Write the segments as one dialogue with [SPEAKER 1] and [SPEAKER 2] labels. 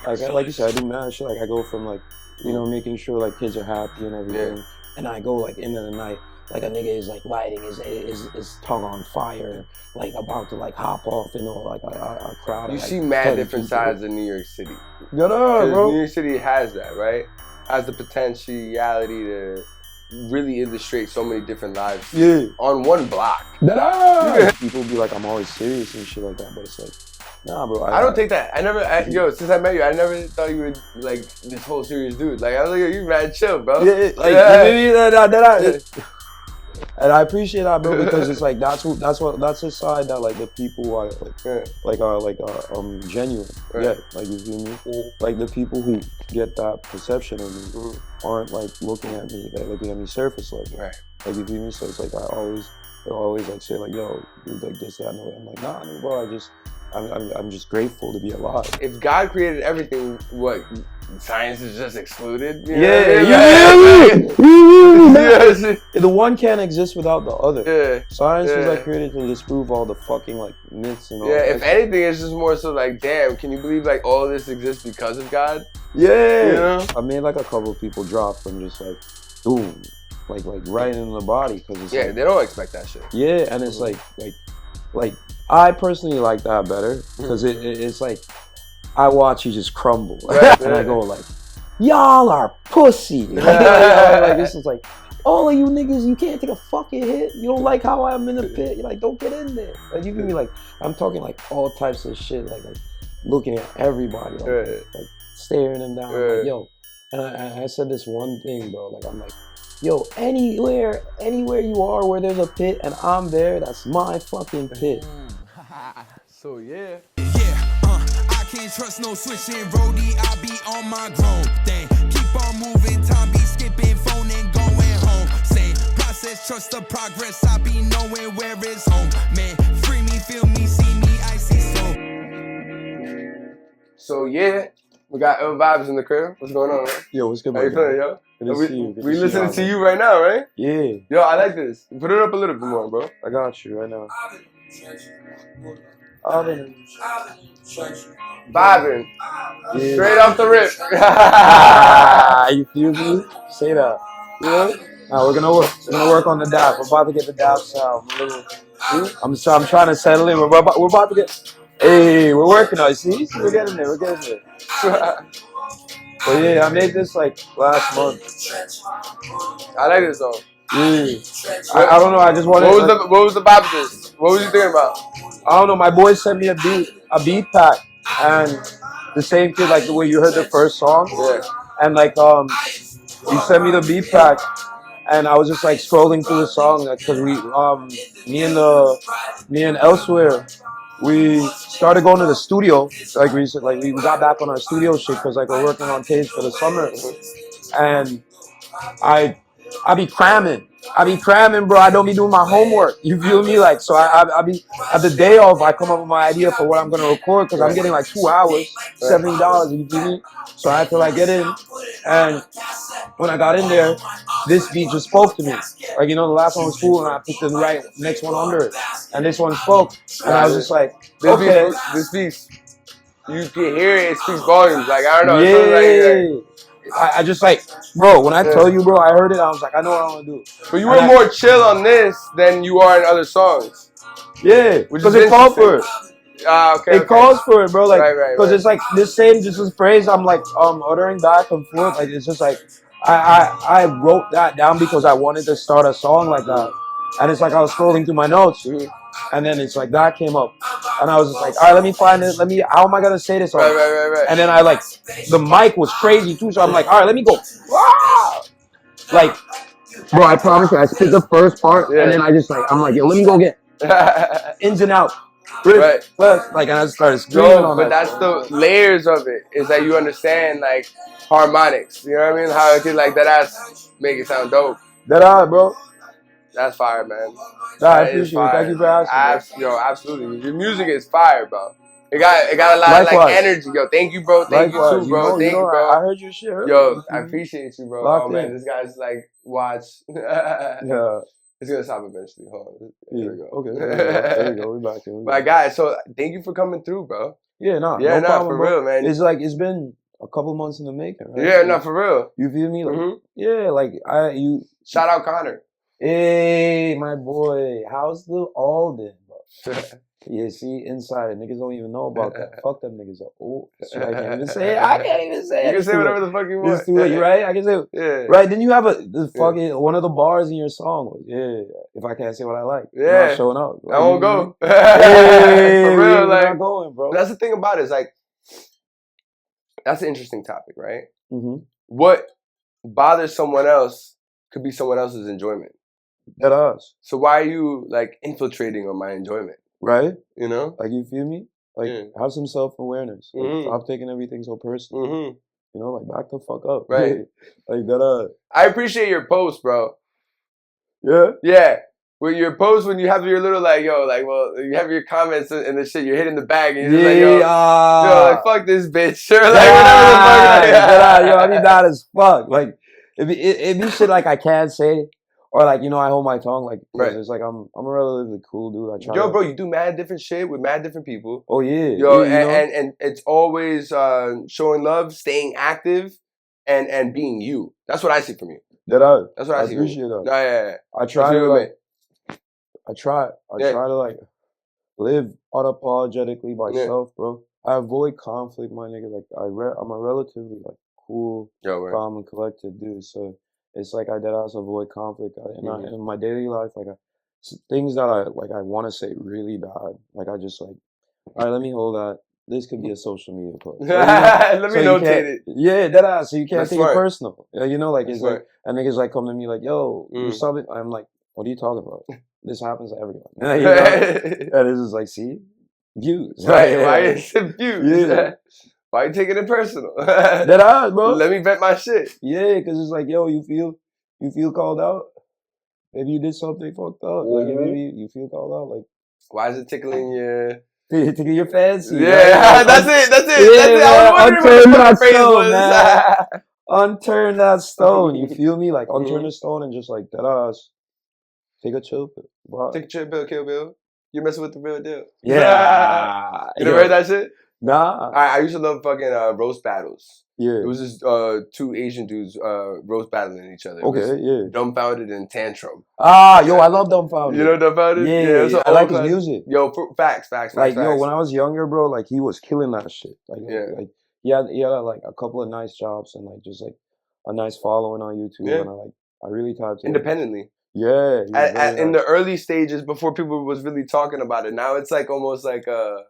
[SPEAKER 1] like you said, I do mad shit. Like I go from like, you know, making sure like kids are happy and everything, and I go like into the night. Like a nigga is like lighting his tongue on fire, like about to like hop off, you know, like a crowd.
[SPEAKER 2] You
[SPEAKER 1] of, like,
[SPEAKER 2] see mad different
[SPEAKER 1] people.
[SPEAKER 2] sides of New York City.
[SPEAKER 1] Get up, bro.
[SPEAKER 2] New York City has that, right? Has the potentiality to really illustrate so many different lives.
[SPEAKER 1] Yeah.
[SPEAKER 2] On one block.
[SPEAKER 1] People be like, I'm always serious and shit like that, but it's like, nah, bro.
[SPEAKER 2] I don't take that. Yo, since I met you, I never thought you were like this whole serious dude. Like I was like, you mad chill, bro.
[SPEAKER 1] Yeah, like and I appreciate that, bro, because it's like that's a side that like the people are like genuine.
[SPEAKER 2] Right.
[SPEAKER 1] Yeah, like you feel me? Like the people who get that perception of me aren't like looking at me, they're looking at me surface level.
[SPEAKER 2] Right.
[SPEAKER 1] Like you feel me? So it's like they'll always like say like, yo, you like this, that, and that. I'm like, nah, bro, I'm just grateful to be alive.
[SPEAKER 2] If God created everything, what science is just excluded? You
[SPEAKER 1] The one can't exist without the other.
[SPEAKER 2] Yeah.
[SPEAKER 1] Science was like created to disprove all the fucking like myths and all.
[SPEAKER 2] Yeah. If anything, it's just more so like, damn, can you believe like all this exists because of God?
[SPEAKER 1] Yeah.
[SPEAKER 2] You know?
[SPEAKER 1] I made like a couple of people drop from just like, boom, like right in the body because it's
[SPEAKER 2] they don't expect that shit.
[SPEAKER 1] Yeah, and it's like I personally like that better because it's like I watch you just crumble and I go like, y'all are pussy. Like this is like, all of you niggas, you can't take a fucking hit. You don't like how I'm in the pit. You're like, don't get in there. Like you feel me? Like I'm talking like all types of shit, like looking at everybody, like staring them down. Like, yo, and I said this one thing, bro. Like I'm like, yo, anywhere you are where there's a pit and I'm there, that's my fucking pit.
[SPEAKER 2] So yeah.
[SPEAKER 3] I can't trust no switching roadie, I be on my grown thing. Keep on moving, time be skipping, phone and going home. Same process, trust the progress, I be knowing where it's home. Man, free me, feel me, see me, I see
[SPEAKER 2] so yeah, we got VYBZ in the crib. What's going on, man?
[SPEAKER 1] Yo, what's good,
[SPEAKER 2] How you feeling, yo? We listening to you right now, right?
[SPEAKER 1] Yeah.
[SPEAKER 2] Yo, I like this. Put it up a little bit more, bro.
[SPEAKER 1] I got you right now.
[SPEAKER 2] Vibing. Straight off the rip.
[SPEAKER 1] You feel me? Say that.
[SPEAKER 2] Yeah.
[SPEAKER 1] We're gonna work on the dab. We're about to get the dab sound. I'm trying to settle in. We're about to get. Hey, we're working on it. See, we're getting there. But yeah, I made this like last month.
[SPEAKER 2] I like this song.
[SPEAKER 1] Yeah. I don't know. I just wanted.
[SPEAKER 2] What was the vibe of this? What was you thinking about?
[SPEAKER 1] I don't know. My boy sent me a beat pack, and the same kid like the way you heard the first song.
[SPEAKER 2] Yeah.
[SPEAKER 1] And like he sent me the beat pack, and I was just like scrolling through the song because me and Elsewhere, we started going to the studio like recently. Like we got back on our studio shit because like we're working on tapes for the summer, and I be cramming, bro. I don't be doing my homework. You feel me? Like, so I be at the day off. I come up with my idea for what I'm gonna record because I'm getting like 2 hours, $70. You feel me? So I had to like get in, and when I got in there, this beat just spoke to me. Like, you know, the last one was cool, and I put the next one under it, and this one spoke, and I was just like, okay,
[SPEAKER 2] this beat, you can hear it. It speaks volumes. Like I don't know.
[SPEAKER 1] Yeah. I just like, bro, when I tell you, bro, I heard it, I was like, I know what I want to do.
[SPEAKER 2] But you were more chill on this than you are in other songs.
[SPEAKER 1] Yeah, because it called for it. It calls for it, bro. Like, because it's like this phrase I'm like uttering back and forth. Like, it's just like, I wrote that down because I wanted to start a song like that. And it's like I was scrolling through my notes. And then it's like that came up, and I was just like, all right, let me find it. How am I gonna say this?
[SPEAKER 2] Right.
[SPEAKER 1] And then I like, the mic was crazy too, so I'm like, all right, let me go. Like, bro, I promise you, I spit the first part, and then I'm like, yo, let me go get ins and out. Right. Like, and I started screaming on
[SPEAKER 2] but that's the layers of it. Is that you understand like harmonics. You know what I mean? How it could like that ass make it sound dope.
[SPEAKER 1] Bro.
[SPEAKER 2] That's fire, man.
[SPEAKER 1] Nah, I appreciate it. Thank you for asking.
[SPEAKER 2] Yo, absolutely. Your music is fire, bro. It got a lot of like energy. Yo, thank you, bro. Thank you too, bro. Thank you, bro.
[SPEAKER 1] I heard your shit.
[SPEAKER 2] Yo, I appreciate you, bro. Oh man, this guy's like, watch.
[SPEAKER 1] Yeah.
[SPEAKER 2] It's gonna stop eventually. Hold on.
[SPEAKER 1] Here we go. Okay. There we go. We back here.
[SPEAKER 2] My guy, so thank you for coming through, bro.
[SPEAKER 1] Yeah, no problem,
[SPEAKER 2] for
[SPEAKER 1] bro.
[SPEAKER 2] real, man.
[SPEAKER 1] It's like it's been a couple months in the making, right?
[SPEAKER 2] Yeah,
[SPEAKER 1] like,
[SPEAKER 2] no, for real.
[SPEAKER 1] You feel me? Like,
[SPEAKER 2] Mhm.
[SPEAKER 1] yeah, like
[SPEAKER 2] Shout out Connor.
[SPEAKER 1] Hey, my boy, how's the Alden, bro? Yeah, see, inside niggas don't even know about that. Fuck them niggas. Oh, shit, I can't even say it. I can't even say it.
[SPEAKER 2] You can
[SPEAKER 1] It's
[SPEAKER 2] say
[SPEAKER 1] too
[SPEAKER 2] whatever
[SPEAKER 1] late.
[SPEAKER 2] the fuck you want.
[SPEAKER 1] It's too late, right? I can say,
[SPEAKER 2] Yeah.
[SPEAKER 1] right? Then you have the fucking one of the bars in your song was, yeah, if I can't say what I like, I'm
[SPEAKER 2] Yeah.
[SPEAKER 1] not showing up.
[SPEAKER 2] I won't go.
[SPEAKER 1] Hey,
[SPEAKER 2] For real,
[SPEAKER 1] we're
[SPEAKER 2] like
[SPEAKER 1] not going, bro.
[SPEAKER 2] that's the thing about it. Is like that's an interesting topic, right?
[SPEAKER 1] Mm-hmm.
[SPEAKER 2] What bothers someone else could be someone else's enjoyment.
[SPEAKER 1] That us,
[SPEAKER 2] So why are you like infiltrating on my enjoyment?
[SPEAKER 1] right?
[SPEAKER 2] You know?
[SPEAKER 1] Like you feel me? Like have some self-awareness. Like,
[SPEAKER 2] Mhm.
[SPEAKER 1] stop taking everything so personal.
[SPEAKER 2] Mm-hmm.
[SPEAKER 1] You know, like back the fuck up.
[SPEAKER 2] Right.
[SPEAKER 1] Like that.
[SPEAKER 2] I appreciate your post, bro.
[SPEAKER 1] Yeah.
[SPEAKER 2] Yeah. With your post when you have your little like, yo, like, well, you have your comments and the shit, you're hitting the bag and you're just like, yo, like, fuck this bitch. Or like, whatever the fuck. Like,
[SPEAKER 1] yo, I be bad as fuck. Like, it be shit like I can't say. Or like, you know, I hold my tongue. Like,
[SPEAKER 2] Right.
[SPEAKER 1] It's like, I'm a relatively cool dude. I try
[SPEAKER 2] Yo, bro, you do mad different shit with mad different people.
[SPEAKER 1] Oh, yeah.
[SPEAKER 2] Yo,
[SPEAKER 1] yeah,
[SPEAKER 2] and it's always showing love, staying active, and being you. That's what I see from you. That's what I see from you.
[SPEAKER 1] appreciate that.
[SPEAKER 2] No, yeah.
[SPEAKER 1] I try to, like, I try
[SPEAKER 2] Yeah.
[SPEAKER 1] to, like, live unapologetically myself, bro. I avoid conflict, my nigga. Like, I'm a relatively, like, cool, calm, and collected dude. So it's like I deadass avoid conflict. In my daily life, like, things that I want to say really bad. Like, I just, like, all right, let me hold that. This could be a social media post. Like,
[SPEAKER 2] Let me notate it.
[SPEAKER 1] Yeah, deadass. So you can't
[SPEAKER 2] That's
[SPEAKER 1] take
[SPEAKER 2] smart.
[SPEAKER 1] it personal. You know, like,
[SPEAKER 2] That's
[SPEAKER 1] it's
[SPEAKER 2] smart.
[SPEAKER 1] like, and niggas, like, come to me, like, yo, you're subbing. I'm like, what are you talking about? This happens to everyone. You know? And it's just like, see? Views.
[SPEAKER 2] Right, why is it views?
[SPEAKER 1] Yeah.
[SPEAKER 2] Why you taking it personal?
[SPEAKER 1] Deadass, bro.
[SPEAKER 2] Let me vet my shit.
[SPEAKER 1] Yeah, because it's like, yo, you feel called out? Maybe you did something fucked up. Like, maybe you feel called out. Like,
[SPEAKER 2] why is it tickling your...
[SPEAKER 1] Tickle your fancy.
[SPEAKER 2] Yeah,
[SPEAKER 1] right?
[SPEAKER 2] that's it.
[SPEAKER 1] Yeah,
[SPEAKER 2] I was wondering what the phrase
[SPEAKER 1] stone,
[SPEAKER 2] was.
[SPEAKER 1] man. Unturn that stone. You feel me? Like, unturn the stone and just like, deadass. Take a chill pill. Wow.
[SPEAKER 2] Take a chill pill, Kill Bill. You're messing with the real deal.
[SPEAKER 1] Yeah.
[SPEAKER 2] You never heard that shit?
[SPEAKER 1] Nah.
[SPEAKER 2] I used to love fucking roast battles.
[SPEAKER 1] Yeah.
[SPEAKER 2] It was just two Asian dudes roast battling each other.
[SPEAKER 1] Okay, yeah.
[SPEAKER 2] Dumbfounded and Tantrum.
[SPEAKER 1] Yo, I love Dumbfounded.
[SPEAKER 2] You know Dumbfounded?
[SPEAKER 1] Yeah, I like his music.
[SPEAKER 2] Yo, facts.
[SPEAKER 1] Like, yo, when I was younger, bro, like, he was killing that shit. Like, like he had like a couple of nice jobs and like just like a nice following on YouTube.
[SPEAKER 2] Yeah.
[SPEAKER 1] And I really typed
[SPEAKER 2] independently.
[SPEAKER 1] Yeah.
[SPEAKER 2] In the early stages before people was really talking about it. Now it's like almost like I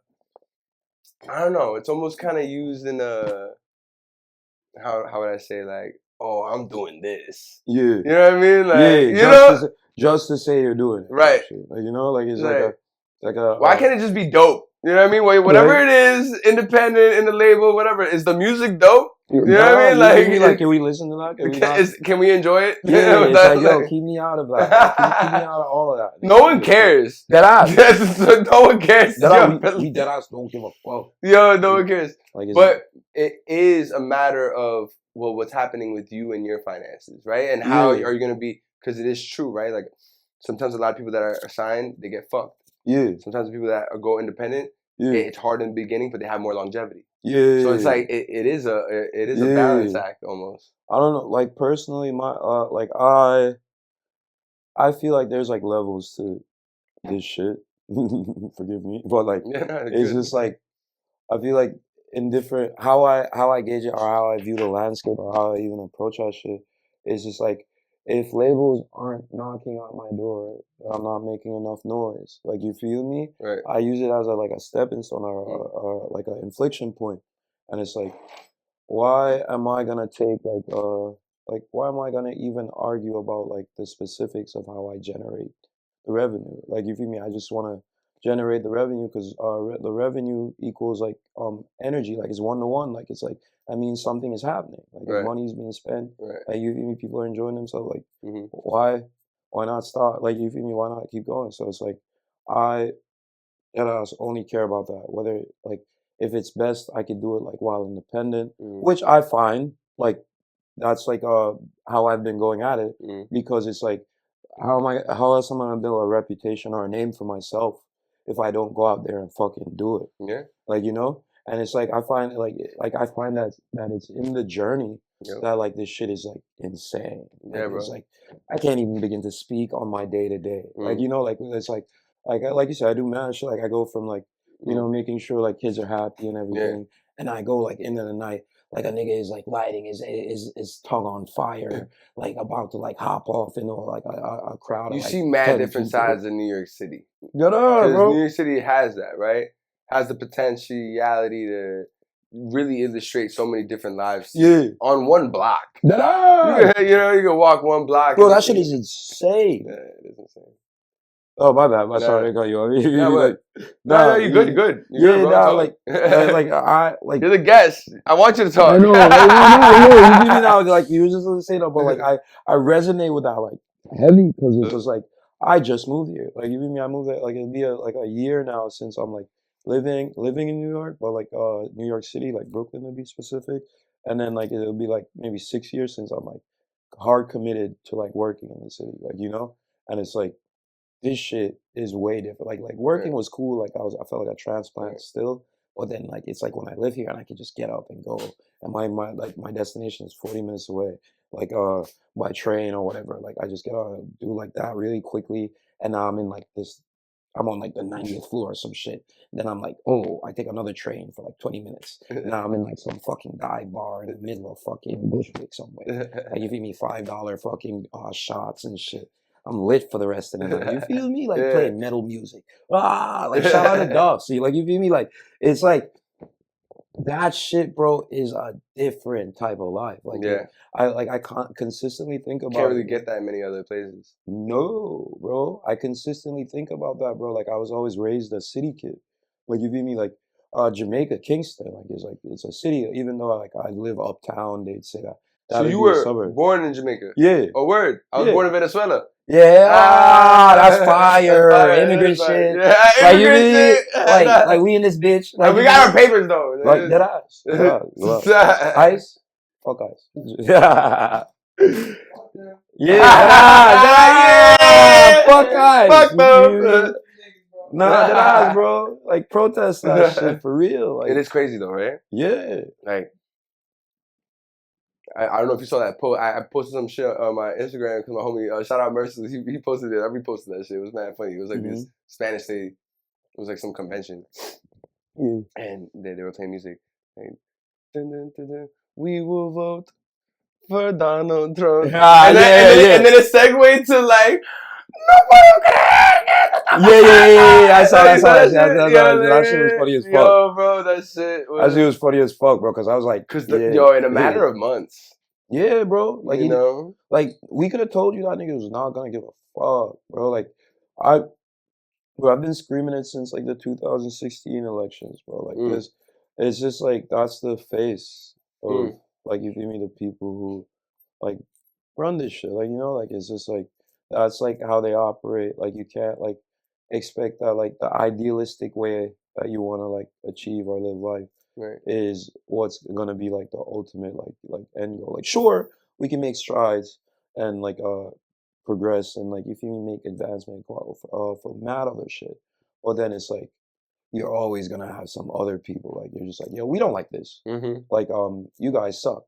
[SPEAKER 2] don't know. It's almost kind of used in a how would I say, like, oh, I'm doing this.
[SPEAKER 1] Yeah.
[SPEAKER 2] You know what I mean? Like,
[SPEAKER 1] yeah.
[SPEAKER 2] You know?
[SPEAKER 1] Just to say you're doing it.
[SPEAKER 2] Right.
[SPEAKER 1] Like, you know, like it's
[SPEAKER 2] right.
[SPEAKER 1] like a.
[SPEAKER 2] Why can't it just be dope? You know what I mean? Whatever it is, independent, in the label, whatever. Is the music dope? You know what I mean?
[SPEAKER 1] Like, can we listen to that?
[SPEAKER 2] Can we enjoy it?
[SPEAKER 1] Yeah, it's like, yo, keep me out of that. Keep me out of all of that.
[SPEAKER 2] No one cares.
[SPEAKER 1] Deadass.
[SPEAKER 2] No one cares.
[SPEAKER 1] We deadass don't give a fuck.
[SPEAKER 2] Yo, no one cares.
[SPEAKER 1] Like,
[SPEAKER 2] but it is a matter of, well, what's happening with you and your finances, right? And how are you going to be, because it is true, right? Like, sometimes a lot of people that are signed, they get fucked.
[SPEAKER 1] Yeah.
[SPEAKER 2] Sometimes people that go independent, it's hard in the beginning, but they have more longevity.
[SPEAKER 1] Yeah.
[SPEAKER 2] So it's like it is a balance act almost.
[SPEAKER 1] I don't know. Like, personally, I feel like there's like levels to this shit. Forgive me, but like it's just like I feel like in different how I gauge it or how I view the landscape or how I even approach that shit. It's just like if labels aren't knocking on my door, I'm not making enough noise. Like, you feel me?
[SPEAKER 2] Right.
[SPEAKER 1] I use it as a stepping stone or like an inflection point, and it's like, why am I gonna take why am I gonna even argue about like the specifics of how I generate the revenue? Like, you feel me? I just want to generate the revenue because the revenue equals like energy. Like, it's 1-to-1. Like, it's like that means something is happening. Like, money is being spent. Like, you feel me? People are enjoying themselves. Like, why not start? Like, you feel me? Why not keep going? So it's like I only care about that. Whether like if it's best, I could do it like while independent, which I find like that's like how I've been going at it because it's like how else am I gonna build a reputation or a name for myself if I don't go out there and fucking do it?
[SPEAKER 2] Yeah.
[SPEAKER 1] Like, you know? And it's like I find that it's in the journey that like this shit is like insane. Like,
[SPEAKER 2] bro.
[SPEAKER 1] it's like I can't even begin to speak on my day to day. Like you know, like it's like like you said, I do mad shit. Like I go from like you know making sure like kids are happy and everything, and I go like into the night. Like a nigga is like lighting his tongue on fire, like about to like hop off into like a crowd.
[SPEAKER 2] You
[SPEAKER 1] of, like,
[SPEAKER 2] see mad
[SPEAKER 1] 10
[SPEAKER 2] different
[SPEAKER 1] people.
[SPEAKER 2] sides of New York City.
[SPEAKER 1] Get up,
[SPEAKER 2] Because
[SPEAKER 1] bro.
[SPEAKER 2] New York City has that, right? Has the potentiality to really illustrate so many different lives on one block.
[SPEAKER 1] Get up.
[SPEAKER 2] You know, you can walk one block.
[SPEAKER 1] Bro, that shit is insane.
[SPEAKER 2] Yeah, it is insane.
[SPEAKER 1] Oh, my bad. Sorry to cut you off.
[SPEAKER 2] No, you're good. You're good. You're good, bro.
[SPEAKER 1] Like
[SPEAKER 2] you're the guest. I want you to talk.
[SPEAKER 1] I know. You give me now, like you were just gonna say that, but like I resonate with that like heavy because it's just like I just moved here. Like you mean me? I moved there, like it'll be like a year now since I'm like living in New York, but like New York City, like Brooklyn to be specific, and then like it'll be like maybe 6 years since I'm like hard committed to like working in the city, like you know, and it's like. This shit is way different. Like working was cool. Like I felt like a transplant still. But then like it's like when I live here and I can just get up and go. And my destination is 40 minutes away. Like by train or whatever. Like I just get on and do like that really quickly. And now I'm in like I'm on like the 90th floor or some shit. Then I'm like, oh, I take another train for like 20 minutes. Now I'm in like some fucking dive bar in the middle of fucking Bushwick somewhere. Like you feed me $5 fucking shots and shit. I'm lit for the rest of the night. You feel me? Like playing metal music. Like shout out to Duff. See, like you feel me? Like it's like that shit, bro, is a different type of life. Like I can't consistently think about.
[SPEAKER 2] Can't really get that in many other places.
[SPEAKER 1] No, bro. I consistently think about that, bro. Like I was always raised a city kid. Like you feel me? Like Jamaica, Kingston, like it's a city. Even though like I live uptown, they'd say that.
[SPEAKER 2] So you were born in Jamaica?
[SPEAKER 1] Yeah.
[SPEAKER 2] Oh, word. I was born in Venezuela.
[SPEAKER 1] Yeah, that's fire. Immigrant shit.
[SPEAKER 2] Yeah, immigrant shit.
[SPEAKER 1] Like we in this bitch.
[SPEAKER 2] Like we got our papers though.
[SPEAKER 1] Like dead eyes. Ice? Fuck ice. Yeah. Fuck ice.
[SPEAKER 2] Fuck them.
[SPEAKER 1] Nah, dead eyes, bro. Like protest that shit for real. Like,
[SPEAKER 2] it is crazy though, right?
[SPEAKER 1] Yeah.
[SPEAKER 2] Like I don't know if you saw that post. I posted some shit on my Instagram because my homie, shout out Merciless, he posted it. I reposted that shit. It was mad funny. It was like this Spanish thing. It was like some convention. And they were playing music. Like, dun, dun, dun, dun, we will vote for Donald Trump. And then it segued to like,
[SPEAKER 1] yeah. I saw that shit. That shit was funny as fuck.
[SPEAKER 2] Yo, bro, that shit
[SPEAKER 1] was funny as fuck, bro. Because I was like,
[SPEAKER 2] in a matter of months.
[SPEAKER 1] Yeah, bro. Like
[SPEAKER 2] you know,
[SPEAKER 1] like we could have told you that nigga was not gonna give a fuck, bro. Like I've been screaming it since like the 2016 elections, bro. Like this, it's just like that's the face of like you feel me, the people who like run this shit. Like you know, like it's just like that's like how they operate. Like you can't like expect that like the idealistic way that you want to like achieve or live life is what's gonna be like the ultimate like end goal. Like sure, we can make strides and like progress and like if you make advancement for mad other shit, but then it's like you're always gonna have some other people like you're just like yo, we don't like this. Like you guys suck.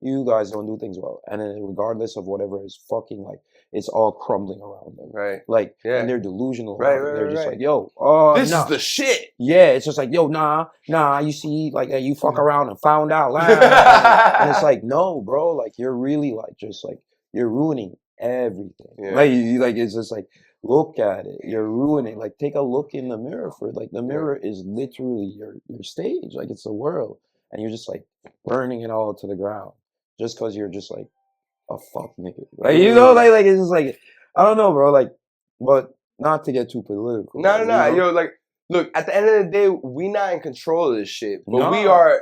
[SPEAKER 1] You guys don't do things well, and then regardless of whatever is fucking like, it's all crumbling around them.
[SPEAKER 2] Right.
[SPEAKER 1] Like, and they're delusional. They're just like, yo,
[SPEAKER 2] this is the shit.
[SPEAKER 1] Yeah, it's just like, yo, nah. You see, like, you fuck around and found out. And it's like, no, bro. Like, you're really like, just like, you're ruining everything. Like, it's just like, look at it. You're ruining. Like, take a look in the mirror for like, the mirror is literally your stage. Like, it's the world, and you're just like burning it all to the ground. Just because you're just like a fuck nigga. Like, you know, like it's just like, I don't know, bro. Like, but not to get too political.
[SPEAKER 2] No. Yo, like, look, at the end of the day, we not in control of this shit, but we are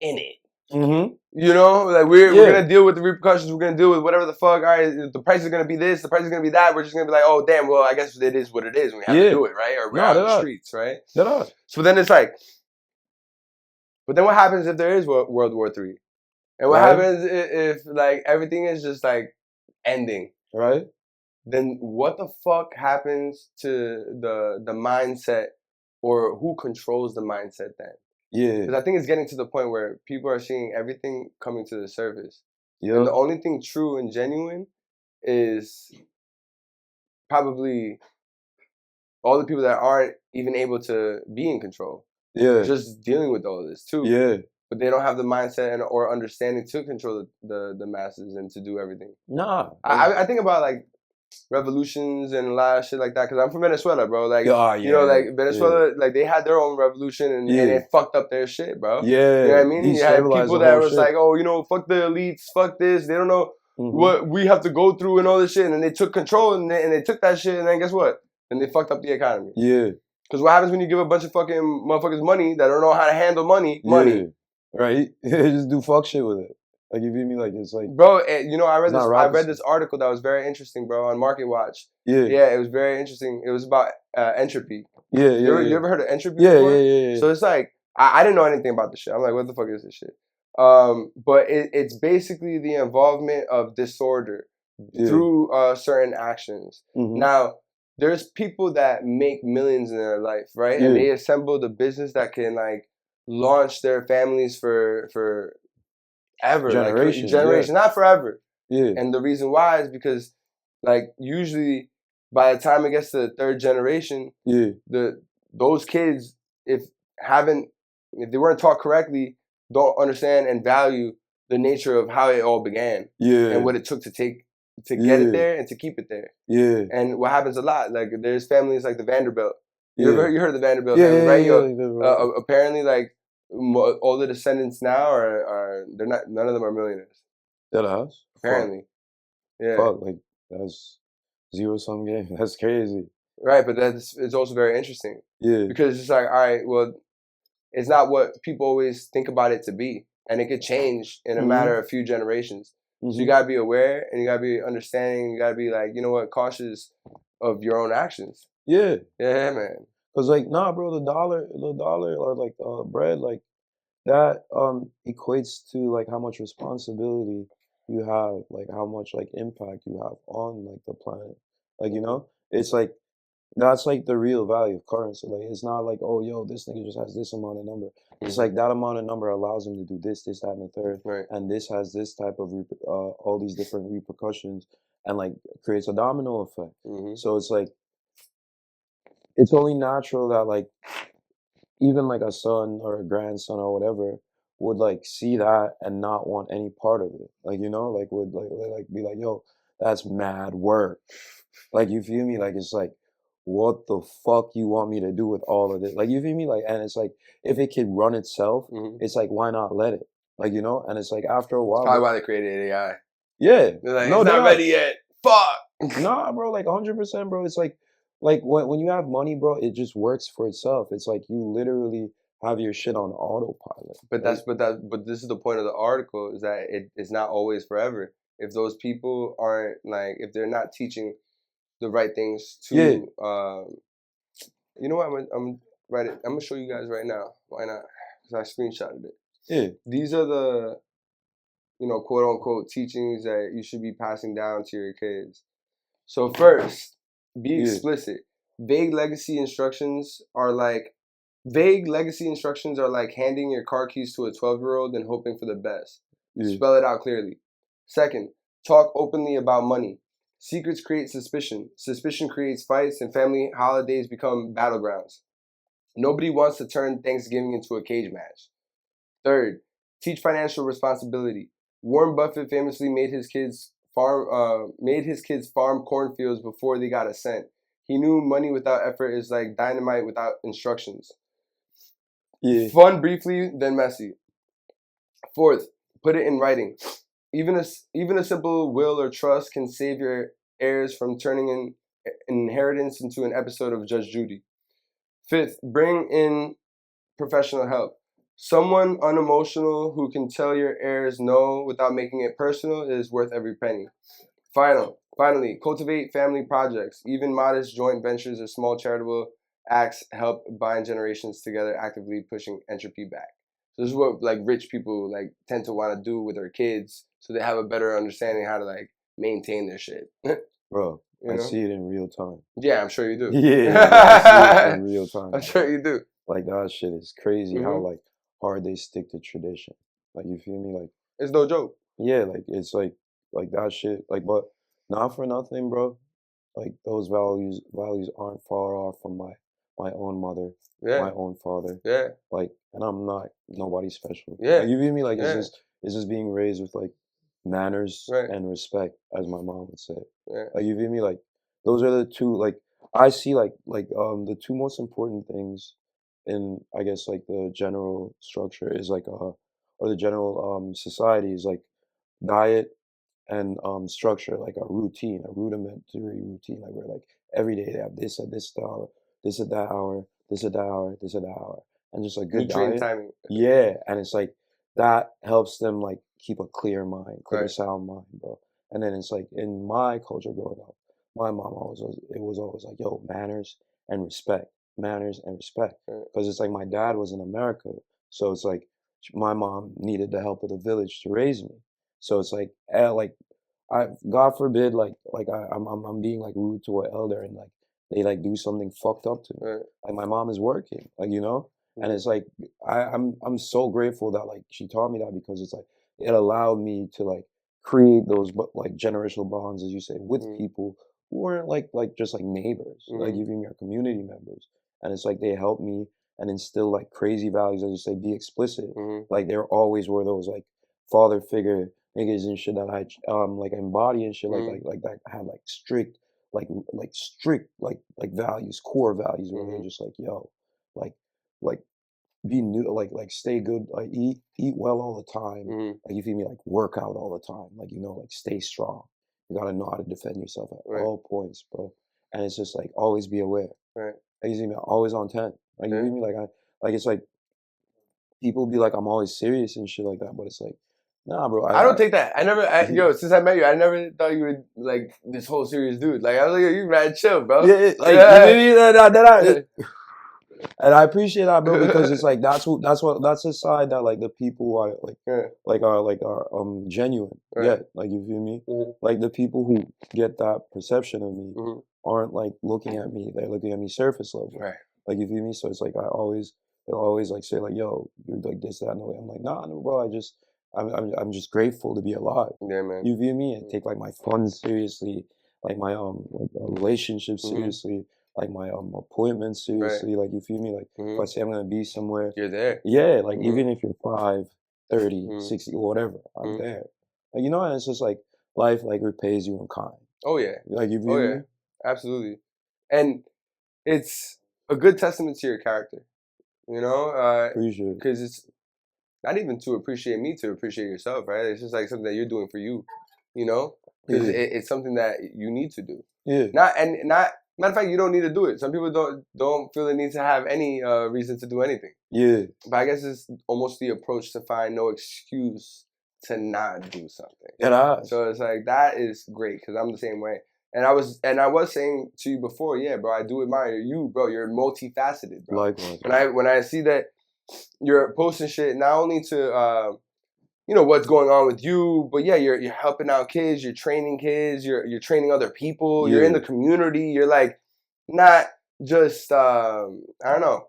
[SPEAKER 2] in it. You know, like we're gonna deal with the repercussions. We're gonna deal with whatever the fuck. All right, the price is gonna be this. The price is gonna be that. We're just gonna be like, oh damn. Well, I guess it is what it is. We have to do it, right? Or we're out in the streets, right? So then it's like, but then what happens if there is World War III? And what happens if like everything is just like ending?
[SPEAKER 1] Right.
[SPEAKER 2] Then what the fuck happens to the mindset, or who controls the mindset then?
[SPEAKER 1] Yeah.
[SPEAKER 2] Because I think it's getting to the point where people are seeing everything coming to the surface.
[SPEAKER 1] Yeah.
[SPEAKER 2] And the only thing true and genuine is probably all the people that aren't even able to be in control.
[SPEAKER 1] Yeah.
[SPEAKER 2] Just dealing with all of this too.
[SPEAKER 1] Yeah.
[SPEAKER 2] But they don't have the mindset or understanding to control the masses and to do everything.
[SPEAKER 1] Nah.
[SPEAKER 2] I think about like revolutions and a lot of shit like that because I'm from Venezuela, bro. Like,
[SPEAKER 1] yeah,
[SPEAKER 2] you know, like Venezuela, like they had their own revolution and it fucked up their shit, bro.
[SPEAKER 1] Yeah.
[SPEAKER 2] You know what I mean? You had people that was like, oh, you know, fuck the elites, fuck this. They don't know what we have to go through and all this shit. And then they took control and they took that shit. And then guess what? And they fucked up the economy.
[SPEAKER 1] Yeah.
[SPEAKER 2] Because what happens when you give a bunch of fucking motherfuckers money that don't know how to handle money? Money.
[SPEAKER 1] Right? Just do fuck shit with it. Like, you feel me? Like, it's like...
[SPEAKER 2] Bro, you know, I read this article that was very interesting, bro, on Market Watch.
[SPEAKER 1] Yeah.
[SPEAKER 2] Yeah, it was very interesting. It was about entropy.
[SPEAKER 1] Yeah,
[SPEAKER 2] You ever heard of entropy before?
[SPEAKER 1] Yeah.
[SPEAKER 2] So it's like, I didn't know anything about this shit. I'm like, what the fuck is this shit? But it's basically the involvement of disorder through certain actions. Now, there's people that make millions in their life, right? And they assembled a business that can, like, launch their families for ever.
[SPEAKER 1] Generations.
[SPEAKER 2] Like, not forever.
[SPEAKER 1] Yeah.
[SPEAKER 2] And the reason why is because, like, usually by the time it gets to the third generation, those kids, if they weren't taught correctly, don't understand and value the nature of how it all began. And what it took to get it there and to keep it there. Yeah. And what happens a lot, like there's families like the Vanderbilt. You heard of the Vanderbilt family, right? Apparently, like, all the descendants now are they're not, none of them are millionaires.
[SPEAKER 1] That a house?
[SPEAKER 2] Apparently.
[SPEAKER 1] Fuck. Yeah. Fuck, like, that's zero-sum game. That's crazy.
[SPEAKER 2] Right, but it's also very interesting. Yeah. Because it's like, all right, well, it's not what people always think about it to be. And it could change in a matter of a few generations. So you gotta be aware and you gotta be understanding, you gotta be like, you know what, cautious of your own actions. Yeah. Yeah, man.
[SPEAKER 1] Cause like, nah, bro, the dollar or like bread, like that equates to like how much responsibility you have, like how much like impact you have on like the planet. Like, you know, it's like that's like the real value of currency. Like, it's not like, oh, yo, this nigga just has this amount of number. It's like that amount of number allows him to do this, that, and the third.
[SPEAKER 2] Right.
[SPEAKER 1] And this has this type of all these different repercussions, and like creates a domino effect. So it's like, it's only natural that like even like a son or a grandson or whatever would like see that and not want any part of it. Like, you know, like would like be like, yo, that's mad work. Like, you feel me? Like, it's like, what the fuck you want me to do with all of this? Like, you feel me? Like, and it's like, if it could run itself, it's like, why not let it? Like, you know? And it's like, after a while.
[SPEAKER 2] That's probably why they created AI.
[SPEAKER 1] Yeah.
[SPEAKER 2] They're like, no, it's not ready yet. Fuck.
[SPEAKER 1] Nah, bro, like 100%, bro. It's like when you have money, bro, it just works for itself. It's like you literally have your shit on autopilot.
[SPEAKER 2] But this is the point of the article, is that it's not always forever. If those people aren't, like, if they're not teaching the right things to you know what, I'm gonna show you guys right now. Why not? Because I screenshotted it. Yeah. These are the, you know, quote unquote teachings that you should be passing down to your kids. So first, be explicit. Vague legacy instructions are like handing your car keys to a 12-year-old and hoping for the best. Spell it out clearly. Second, talk openly about money. Secrets create suspicion. Suspicion creates fights, and family holidays become battlegrounds. Nobody wants to turn Thanksgiving into a cage match. Third, teach financial responsibility. Warren Buffett famously made his kids farm cornfields before they got a cent. He knew money without effort is like dynamite without instructions. Yeah. Fun briefly, then messy. Fourth, put it in writing. Even a simple will or trust can save your heirs from turning an inheritance into an episode of Judge Judy. Fifth, bring in professional help. Someone unemotional who can tell your heirs no without making it personal is worth every penny. Finally, cultivate family projects. Even modest joint ventures or small charitable acts help bind generations together, actively pushing entropy back. So this is what like rich people like tend to want to do with their kids, so they have a better understanding how to like maintain their shit.
[SPEAKER 1] Bro, I see it in real time.
[SPEAKER 2] Yeah, I'm sure you do.
[SPEAKER 1] Yeah, I see it in real time.
[SPEAKER 2] I'm sure you do.
[SPEAKER 1] Like, that shit is crazy how like hard they stick to tradition. Like, you feel me? Like,
[SPEAKER 2] It's no joke.
[SPEAKER 1] yeah, like it's like that shit. Like, but not for nothing, bro. Like those values aren't far off from my own mother, my
[SPEAKER 2] Yeah,
[SPEAKER 1] own father.
[SPEAKER 2] yeah,
[SPEAKER 1] Like, and I'm not nobody special.
[SPEAKER 2] yeah,
[SPEAKER 1] Like, you feel me? Like,
[SPEAKER 2] yeah,
[SPEAKER 1] it's just being raised with like manners
[SPEAKER 2] right,
[SPEAKER 1] and respect, as my mom would say.
[SPEAKER 2] yeah,
[SPEAKER 1] Like, you feel me? Like, those are the two. Like, I see the two most important things in, I guess, like the general structure is like or the general society is like diet and structure, like a routine, a rudimentary routine, like where like every day they have this at this hour, this at that hour, this at that hour, this at that hour, and just like good
[SPEAKER 2] nutrient
[SPEAKER 1] diet.
[SPEAKER 2] timing.
[SPEAKER 1] Yeah, and it's like that helps them like keep a clear mind, clear
[SPEAKER 2] Right.
[SPEAKER 1] sound mind, bro. And then it's like in my culture growing up, my mom it was always like, yo, manners and respect,
[SPEAKER 2] Right.
[SPEAKER 1] because it's like my dad was in America, so it's like my mom needed the help of the village to raise me. So it's like I God forbid I'm being like rude to an elder and like they like do something fucked up to me.
[SPEAKER 2] Right.
[SPEAKER 1] Like my mom is working, like and
[SPEAKER 2] Mhm.
[SPEAKER 1] it's like I'm so grateful that like she taught me that, because it's like it allowed me to like create those like generational bonds, as you say, with
[SPEAKER 2] Mhm.
[SPEAKER 1] people who weren't like just like neighbors, like
[SPEAKER 2] Mhm.
[SPEAKER 1] even your community members. And it's like they helped me and instill like crazy values, as you say, be explicit.
[SPEAKER 2] Mhm.
[SPEAKER 1] Like there always were those like father figure niggas and shit that I like embody and shit
[SPEAKER 2] Mhm.
[SPEAKER 1] like that had like strict strict values, core values, where they're
[SPEAKER 2] Mhm.
[SPEAKER 1] just like, yo, like like be new, like stay good, like eat well all the time,
[SPEAKER 2] Mhm.
[SPEAKER 1] like you feel me, like work out all the time, like like stay strong. You gotta know how to defend yourself at
[SPEAKER 2] Right.
[SPEAKER 1] all points, bro. And it's just like always be aware.
[SPEAKER 2] Right.
[SPEAKER 1] Like you see me always on 10. Like you
[SPEAKER 2] Yeah.
[SPEAKER 1] feel me? Like it's like people be like I'm always serious and shit like that, but it's like, nah, bro.
[SPEAKER 2] I don't take that.
[SPEAKER 1] Mhm.
[SPEAKER 2] Since I met you, I never thought you were like this whole serious dude. Like I was like, yo, you mad chill, bro.
[SPEAKER 1] Yeah, like you
[SPEAKER 2] Yeah.
[SPEAKER 1] feel me? And I appreciate that, bro, because it's like that's a side that like the people who are
[SPEAKER 2] Yeah.
[SPEAKER 1] are genuine.
[SPEAKER 2] Right.
[SPEAKER 1] Yeah, like you feel me?
[SPEAKER 2] Mhm.
[SPEAKER 1] Like the people who get that perception of me
[SPEAKER 2] Mhm.
[SPEAKER 1] aren't like looking at me; they're looking at me surface level.
[SPEAKER 2] Right.
[SPEAKER 1] Like you feel me? So it's like they'll always like say like, "Yo, you're like this, that, and the way." I'm like, "Nah, no, bro. I'm just grateful to be alive."
[SPEAKER 2] Yeah, man.
[SPEAKER 1] You feel me? And take like my fun seriously, like my relationship
[SPEAKER 2] Mhm.
[SPEAKER 1] seriously, like my appointments
[SPEAKER 2] Right.
[SPEAKER 1] seriously. Like you feel me? Like if I
[SPEAKER 2] Mhm.
[SPEAKER 1] say I'm gonna be somewhere,
[SPEAKER 2] You're there.
[SPEAKER 1] yeah, like
[SPEAKER 2] Mhm.
[SPEAKER 1] even if you're 5, 30,
[SPEAKER 2] Mhm.
[SPEAKER 1] 60, whatever, I'm
[SPEAKER 2] Mhm.
[SPEAKER 1] there. Like and it's just like life like repays you in kind.
[SPEAKER 2] Oh yeah.
[SPEAKER 1] Like you
[SPEAKER 2] Oh
[SPEAKER 1] feel
[SPEAKER 2] yeah.
[SPEAKER 1] me?
[SPEAKER 2] Absolutely. And it's a good testament to your character. You know,
[SPEAKER 1] Appreciate it.
[SPEAKER 2] because it's not even to appreciate me, to appreciate yourself, right? It's just like something that you're doing for you, because
[SPEAKER 1] Yeah.
[SPEAKER 2] it's something that you need to do.
[SPEAKER 1] Yeah.
[SPEAKER 2] Not matter of fact, you don't need to do it. Some people don't feel the need to have any reason to do anything.
[SPEAKER 1] Yeah.
[SPEAKER 2] But I guess it's almost the approach to find no excuse to not do something.
[SPEAKER 1] Get eyes.
[SPEAKER 2] So it's like that is great because I'm the same way. And I was saying to you before, yeah, bro, I do admire you, bro. You're multifaceted, bro.
[SPEAKER 1] Likewise.
[SPEAKER 2] When I see that you're posting shit not only to what's going on with you, but yeah, you're helping out kids, you're training kids, you're training other people, you're in
[SPEAKER 1] Yeah.
[SPEAKER 2] the community, you're like not just I don't know,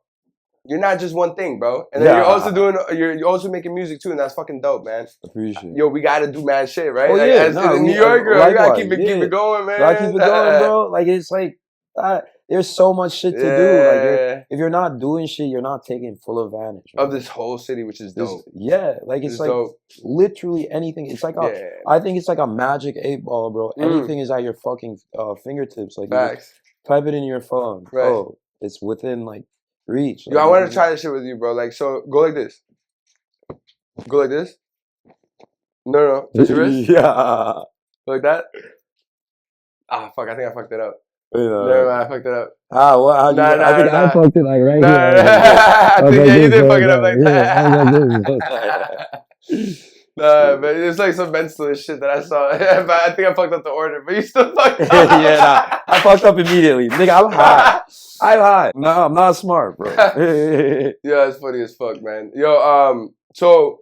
[SPEAKER 2] you're not just one thing, bro. And then you're also making music too, and that's fucking dope, man.
[SPEAKER 1] Appreciate it.
[SPEAKER 2] Yo, we gotta do mad shit, right?
[SPEAKER 1] Oh
[SPEAKER 2] Like,
[SPEAKER 1] yeah,
[SPEAKER 2] as
[SPEAKER 1] no,
[SPEAKER 2] in New
[SPEAKER 1] we
[SPEAKER 2] York, bro, we gotta
[SPEAKER 1] likewise.
[SPEAKER 2] keep
[SPEAKER 1] Yeah.
[SPEAKER 2] it going, man.
[SPEAKER 1] Gotta keep it going, bro. Like it's like there's so much shit to do. Like
[SPEAKER 2] Yeah.
[SPEAKER 1] if you're not doing shit, you're not taking full advantage
[SPEAKER 2] Of this whole city, which is dope.
[SPEAKER 1] Yeah, like it's like
[SPEAKER 2] dope.
[SPEAKER 1] literally anything. It's like
[SPEAKER 2] Yeah.
[SPEAKER 1] I think it's like a magic 8 ball, bro.
[SPEAKER 2] Mm.
[SPEAKER 1] Anything is at your fucking fingertips. Like you
[SPEAKER 2] Facts.
[SPEAKER 1] just type it in your phone.
[SPEAKER 2] Right.
[SPEAKER 1] Oh, it's within like reach.
[SPEAKER 2] Yo, I want to try this shit with you, bro. Like, so go like this. Go like this. No. Touch your wrist.
[SPEAKER 1] Yeah.
[SPEAKER 2] Go like that. Ah, fuck. I think I fucked it up. Never mind. I fucked it up.
[SPEAKER 1] What? I think I fucked it like right here.
[SPEAKER 2] I think you did fuck it up like that. Nah, but it's like some mentalist shit that I saw. But I think I fucked up the order. But you still fucked up.
[SPEAKER 1] Yeah, I fucked up immediately. Nigga, I'm high. I'm high. No, I'm not smart, bro.
[SPEAKER 2] Yeah, it's funny as fuck, man. Yo, so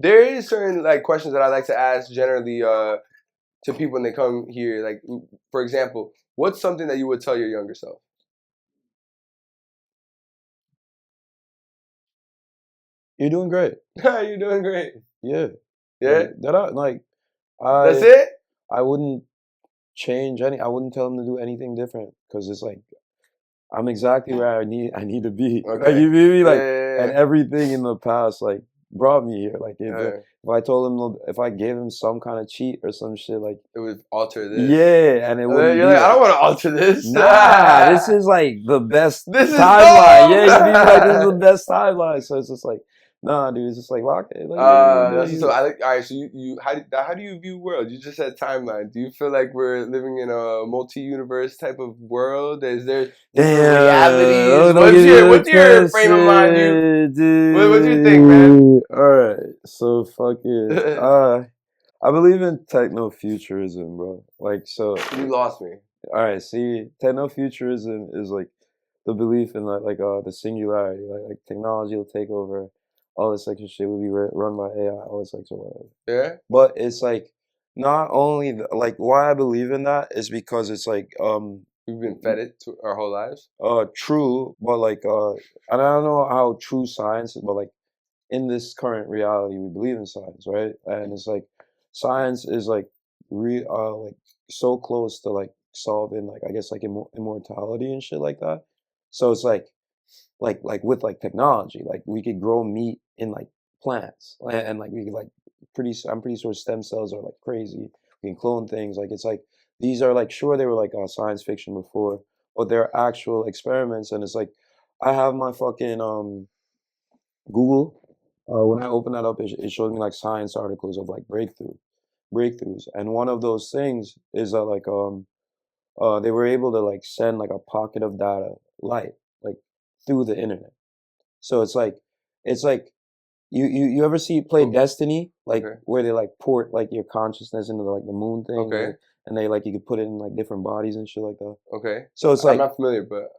[SPEAKER 2] there is certain like questions that I like to ask generally to people when they come here. Like, for example, what's something that you would tell your younger self?
[SPEAKER 1] You're doing great.
[SPEAKER 2] You're doing great.
[SPEAKER 1] Yeah.
[SPEAKER 2] Yeah.
[SPEAKER 1] That's
[SPEAKER 2] it.
[SPEAKER 1] I wouldn't change any. I wouldn't tell him to do anything different because it's like I'm exactly where I need to be.
[SPEAKER 2] Okay.
[SPEAKER 1] Like you feel me? Like
[SPEAKER 2] Yeah.
[SPEAKER 1] and everything in the past like brought me here. Like
[SPEAKER 2] Yeah.
[SPEAKER 1] if I told him if I gave him some kind of cheat or some shit like
[SPEAKER 2] It would alter this.
[SPEAKER 1] yeah, and it wouldn't.
[SPEAKER 2] You're
[SPEAKER 1] be
[SPEAKER 2] like, I don't want to alter this.
[SPEAKER 1] Nah, this is like the best
[SPEAKER 2] This is
[SPEAKER 1] timeline.
[SPEAKER 2] dope.
[SPEAKER 1] Yeah, you feel me? Like this is the best timeline. So it's just like nah, dude. It's just like lock it. Like,
[SPEAKER 2] So I like. All right. So you how do you view world? You just said timeline. Do you feel like we're living in a multi-universe type of world? Is there different realities? What's your frame of mind, dude? What do you think, man?
[SPEAKER 1] All right. So fucking. I believe in techno-futurism, bro. Like so.
[SPEAKER 2] You lost me.
[SPEAKER 1] All right. See, techno-futurism is like the belief in the singularity. Like technology will take over. All this extra shit will be run by AI, all this extra whatever.
[SPEAKER 2] Yeah.
[SPEAKER 1] But it's like not only like why I believe in that is because it's like
[SPEAKER 2] we've been fed it to our whole lives.
[SPEAKER 1] True, but like and I don't know how true science is, but like in this current reality we believe in science, right? And it's like science is like like so close to like solving like I guess like immortality and shit like that. So it's like with like technology, like we could grow meat in like plants, and like we could like I'm pretty sure stem cells are like crazy. We can clone things. Like it's like these are like sure they were like science fiction before, but they're actual experiments. And it's like I have my fucking Google. When I open that up, it shows me like science articles of like breakthroughs, and one of those things is that like they were able to like send like a pocket of data light like through the internet. So it's like you ever play Destiny, like where they like port like your consciousness into like the moon thing, and they like you could put it in like different bodies and shit like that.
[SPEAKER 2] Okay.
[SPEAKER 1] So it's like
[SPEAKER 2] I'm not familiar, but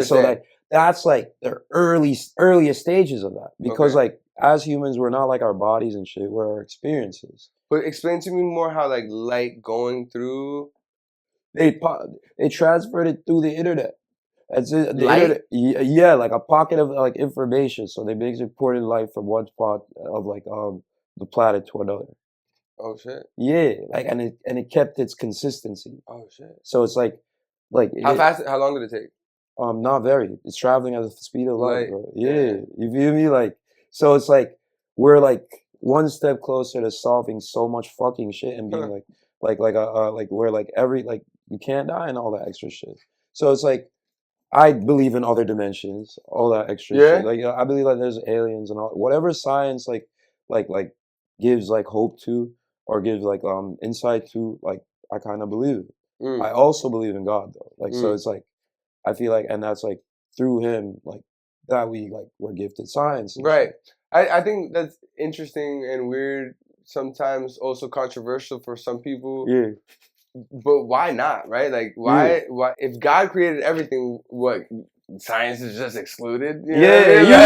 [SPEAKER 1] so like that's like the earliest stages of that because like as humans we're not like our bodies and shit, we're our experiences.
[SPEAKER 2] But explain to me more how like light going through.
[SPEAKER 1] They transferred it through the internet. It's the
[SPEAKER 2] light?
[SPEAKER 1] Internet, yeah, like a pocket of like information. So they basically ported light from one spot of like the planet to another.
[SPEAKER 2] Oh shit.
[SPEAKER 1] Yeah, like and it kept its consistency.
[SPEAKER 2] Oh shit.
[SPEAKER 1] So it's like
[SPEAKER 2] how long did it take?
[SPEAKER 1] Not very. It's traveling at the speed of light, bro. Yeah, you feel me? Like so it's like we're like one step closer to solving so much fucking shit and being like where like every like you can't die and all that extra shit. So it's like I believe in other dimensions, all that extra shit. Like I believe like there's aliens and all whatever science like gives like hope to or gives like insight to, like I kind of believe it. I also believe in God though. Like so it's like I feel like and that's like through him like that we're gifted science.
[SPEAKER 2] Right. I think that's interesting and weird, sometimes also controversial for some people.
[SPEAKER 1] Yeah.
[SPEAKER 2] But why not, right? Like, why if God created everything, what, science is just excluded? You know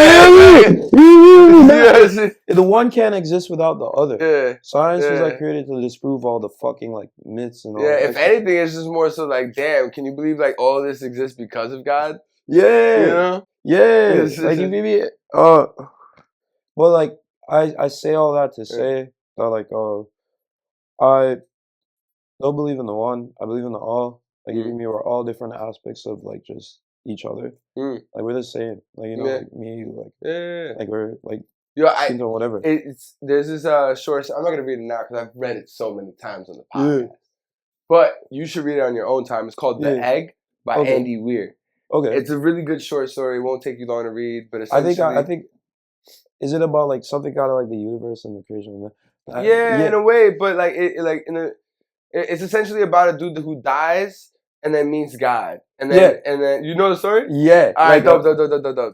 [SPEAKER 1] the one can't exist without the other.
[SPEAKER 2] Yeah.
[SPEAKER 1] Science was like created to disprove all the fucking like myths and all that.
[SPEAKER 2] If anything, it's just more so like, damn, can you believe like all this exists because of God?
[SPEAKER 1] Yeah.
[SPEAKER 2] You know?
[SPEAKER 1] Yeah. Like you maybe well like I say all that to say that like I don't believe in the one. I believe in the all. Like you me, we're all different aspects of like just each other. Like we're the same. Like you know, like me, like like we're like whatever.
[SPEAKER 2] There's this short. I'm not gonna read it now because I've read it so many times on the podcast. But you should read it on your own time. It's called The Egg by Andy Weir. Okay, it's a really good short story. It won't take you long to read, but essentially,
[SPEAKER 1] I think is it about like something out of like the universe and the creation of man?
[SPEAKER 2] In a way, but like it's essentially about a dude who dies and then meets God. And then you know the story?
[SPEAKER 1] Yeah.
[SPEAKER 2] Alright, dope.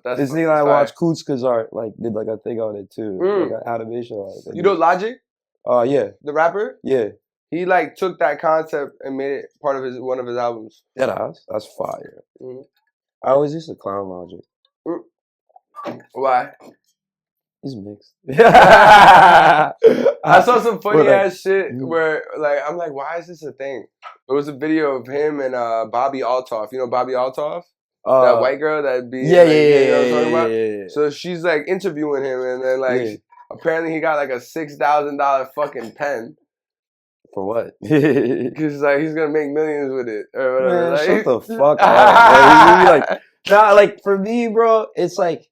[SPEAKER 2] That's
[SPEAKER 1] this thing I watched Kutzka's art, like did like a thing on it too. Like an animation on it.
[SPEAKER 2] You know Logic?
[SPEAKER 1] Yeah.
[SPEAKER 2] The rapper?
[SPEAKER 1] Yeah.
[SPEAKER 2] He like took that concept and made it part of one of his albums.
[SPEAKER 1] Yeah, that's fire. I always used to clown Logic.
[SPEAKER 2] Why?
[SPEAKER 1] He's mixed.
[SPEAKER 2] I saw some funny ass shit where like I'm like, why is this a thing? There was a video of him and Bobby Altoff. You know Bobby Altoff? that white girl that be
[SPEAKER 1] Yeah,
[SPEAKER 2] like,
[SPEAKER 1] yeah,
[SPEAKER 2] you know
[SPEAKER 1] yeah,
[SPEAKER 2] what I'm talking about?
[SPEAKER 1] yeah.
[SPEAKER 2] So she's like interviewing him, and then like apparently he got like a $6,000 fucking pen.
[SPEAKER 1] For what?
[SPEAKER 2] Because like he's gonna make millions with it or whatever.
[SPEAKER 1] Man,
[SPEAKER 2] like,
[SPEAKER 1] shut the fuck up. Like, nah, like for me, bro, it's like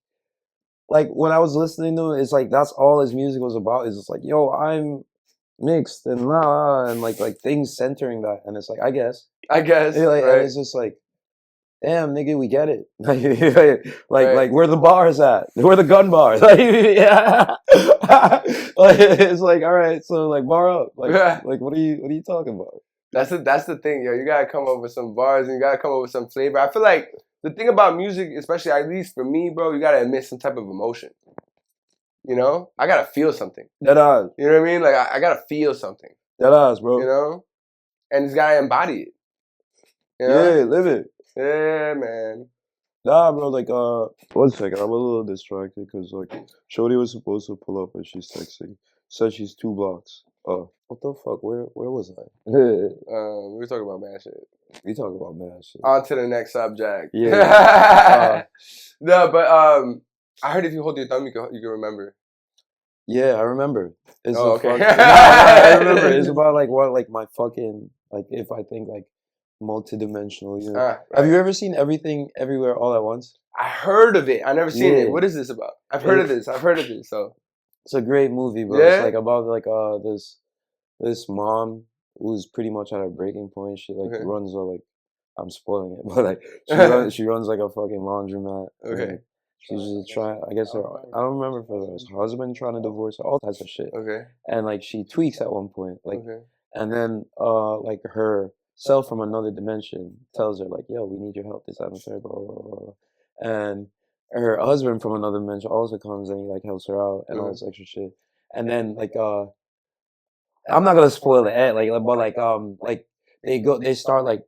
[SPEAKER 1] when I was listening to it, it's like that's all his music was about. Is just like, yo, I'm mixed and and like things centering that, and it's like I guess,
[SPEAKER 2] like,
[SPEAKER 1] right. And it's just like, damn, nigga, we get it. Like where the bars at? Where the gun bars? Like, yeah. Like, it's like, all right, so like bar up. Like what are you talking about?
[SPEAKER 2] That's the thing, yo. You gotta come up with some bars and you gotta come up with some flavor. I feel like the thing about music, especially at least for me, bro, you gotta emit some type of emotion. You know? I gotta feel something.
[SPEAKER 1] That eyes.
[SPEAKER 2] You know what I mean? Like I gotta feel something.
[SPEAKER 1] That eyes, bro.
[SPEAKER 2] You know? And it's gotta embody it. You know?
[SPEAKER 1] Yeah, live it.
[SPEAKER 2] Yeah, man.
[SPEAKER 1] Nah, bro, like, 1 second, I'm a little distracted because, like, Shorty was supposed to pull up and she's texting. Said she's 2 blocks. What the fuck? Where was I?
[SPEAKER 2] We were talking about mad shit.
[SPEAKER 1] We talking about mad shit.
[SPEAKER 2] On to the next subject.
[SPEAKER 1] Yeah.
[SPEAKER 2] No, but I heard if you hold your thumb, you can remember.
[SPEAKER 1] Yeah, I remember. It's
[SPEAKER 2] okay.
[SPEAKER 1] I remember. It's about, like, what, like, my fucking, like, if I think, like, multidimensional, you know.
[SPEAKER 2] Right.
[SPEAKER 1] Have you ever seen Everything Everywhere All at Once?
[SPEAKER 2] I heard of it. I never seen it. What is this about? I've heard of this. So
[SPEAKER 1] it's a great movie, bro.
[SPEAKER 2] Yeah?
[SPEAKER 1] It's like about like this mom who's pretty much at her breaking point. She like runs a like I'm spoiling it, but like she runs like a fucking laundromat.
[SPEAKER 2] Okay.
[SPEAKER 1] Like, she's just trying. I guess I don't remember if it was her husband trying to divorce her, all types of shit.
[SPEAKER 2] Okay.
[SPEAKER 1] And like she tweaks at one point, like, and then like her self from another dimension tells her like, "Yo, we need your help. This, that, and the third, blah blah blah." And her husband from another dimension also comes and he like helps her out and all this extra shit. And then like I'm not gonna spoil the end, but like they start like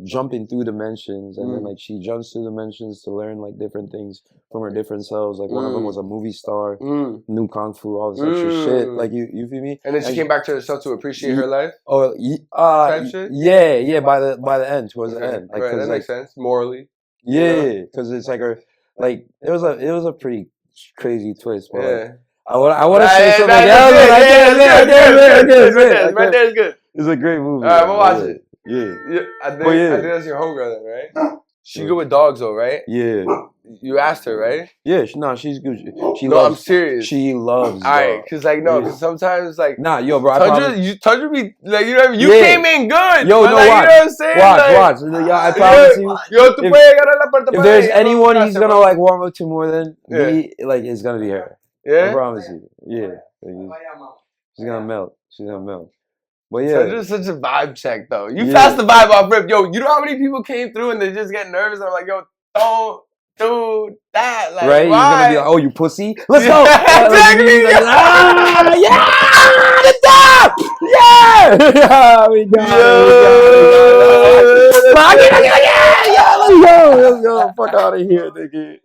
[SPEAKER 1] jumping through dimensions, and then like she jumps through dimensions to learn like different things from her different selves. Like one of them was a movie star, knew kung fu, all this extra shit. Like you feel me?
[SPEAKER 2] And then she came back to herself to appreciate her life.
[SPEAKER 1] Oh,
[SPEAKER 2] type shit?
[SPEAKER 1] Yeah. By the end, towards the end, like,
[SPEAKER 2] right, that makes sense morally.
[SPEAKER 1] Yeah, because it's like her, like it was a pretty crazy twist. But like, I want to say something. Right there is good. It's a great movie.
[SPEAKER 2] All right, we'll watch it.
[SPEAKER 1] Yeah.
[SPEAKER 2] I think that's your homegirl then, right? She good with dogs though, right?
[SPEAKER 1] Yeah.
[SPEAKER 2] You asked her, right?
[SPEAKER 1] Yeah, she's good.
[SPEAKER 2] I'm serious.
[SPEAKER 1] She loves.
[SPEAKER 2] Alright, cause sometimes like
[SPEAKER 1] yo, bro.
[SPEAKER 2] Tundra be like you came in good.
[SPEAKER 1] Yo,
[SPEAKER 2] no,
[SPEAKER 1] watch.
[SPEAKER 2] You know what I'm saying?
[SPEAKER 1] Watch. Yo, I promise you. If there's anyone he's gonna like warm up to more than me, like it's gonna be her.
[SPEAKER 2] Yeah.
[SPEAKER 1] I promise you. Yeah. She's gonna melt. But yeah,
[SPEAKER 2] Tundra's such a vibe check though. You passed the vibe off rip. Yo, you know how many people came through and they just get nervous and I'm like, yo, don't do that. Like,
[SPEAKER 1] right?
[SPEAKER 2] Why?
[SPEAKER 1] He's gonna be like, oh, you pussy. Let's go.
[SPEAKER 2] Exactly.
[SPEAKER 1] The top. Yeah. We got it. Let's go. Fuck out of here, nigga.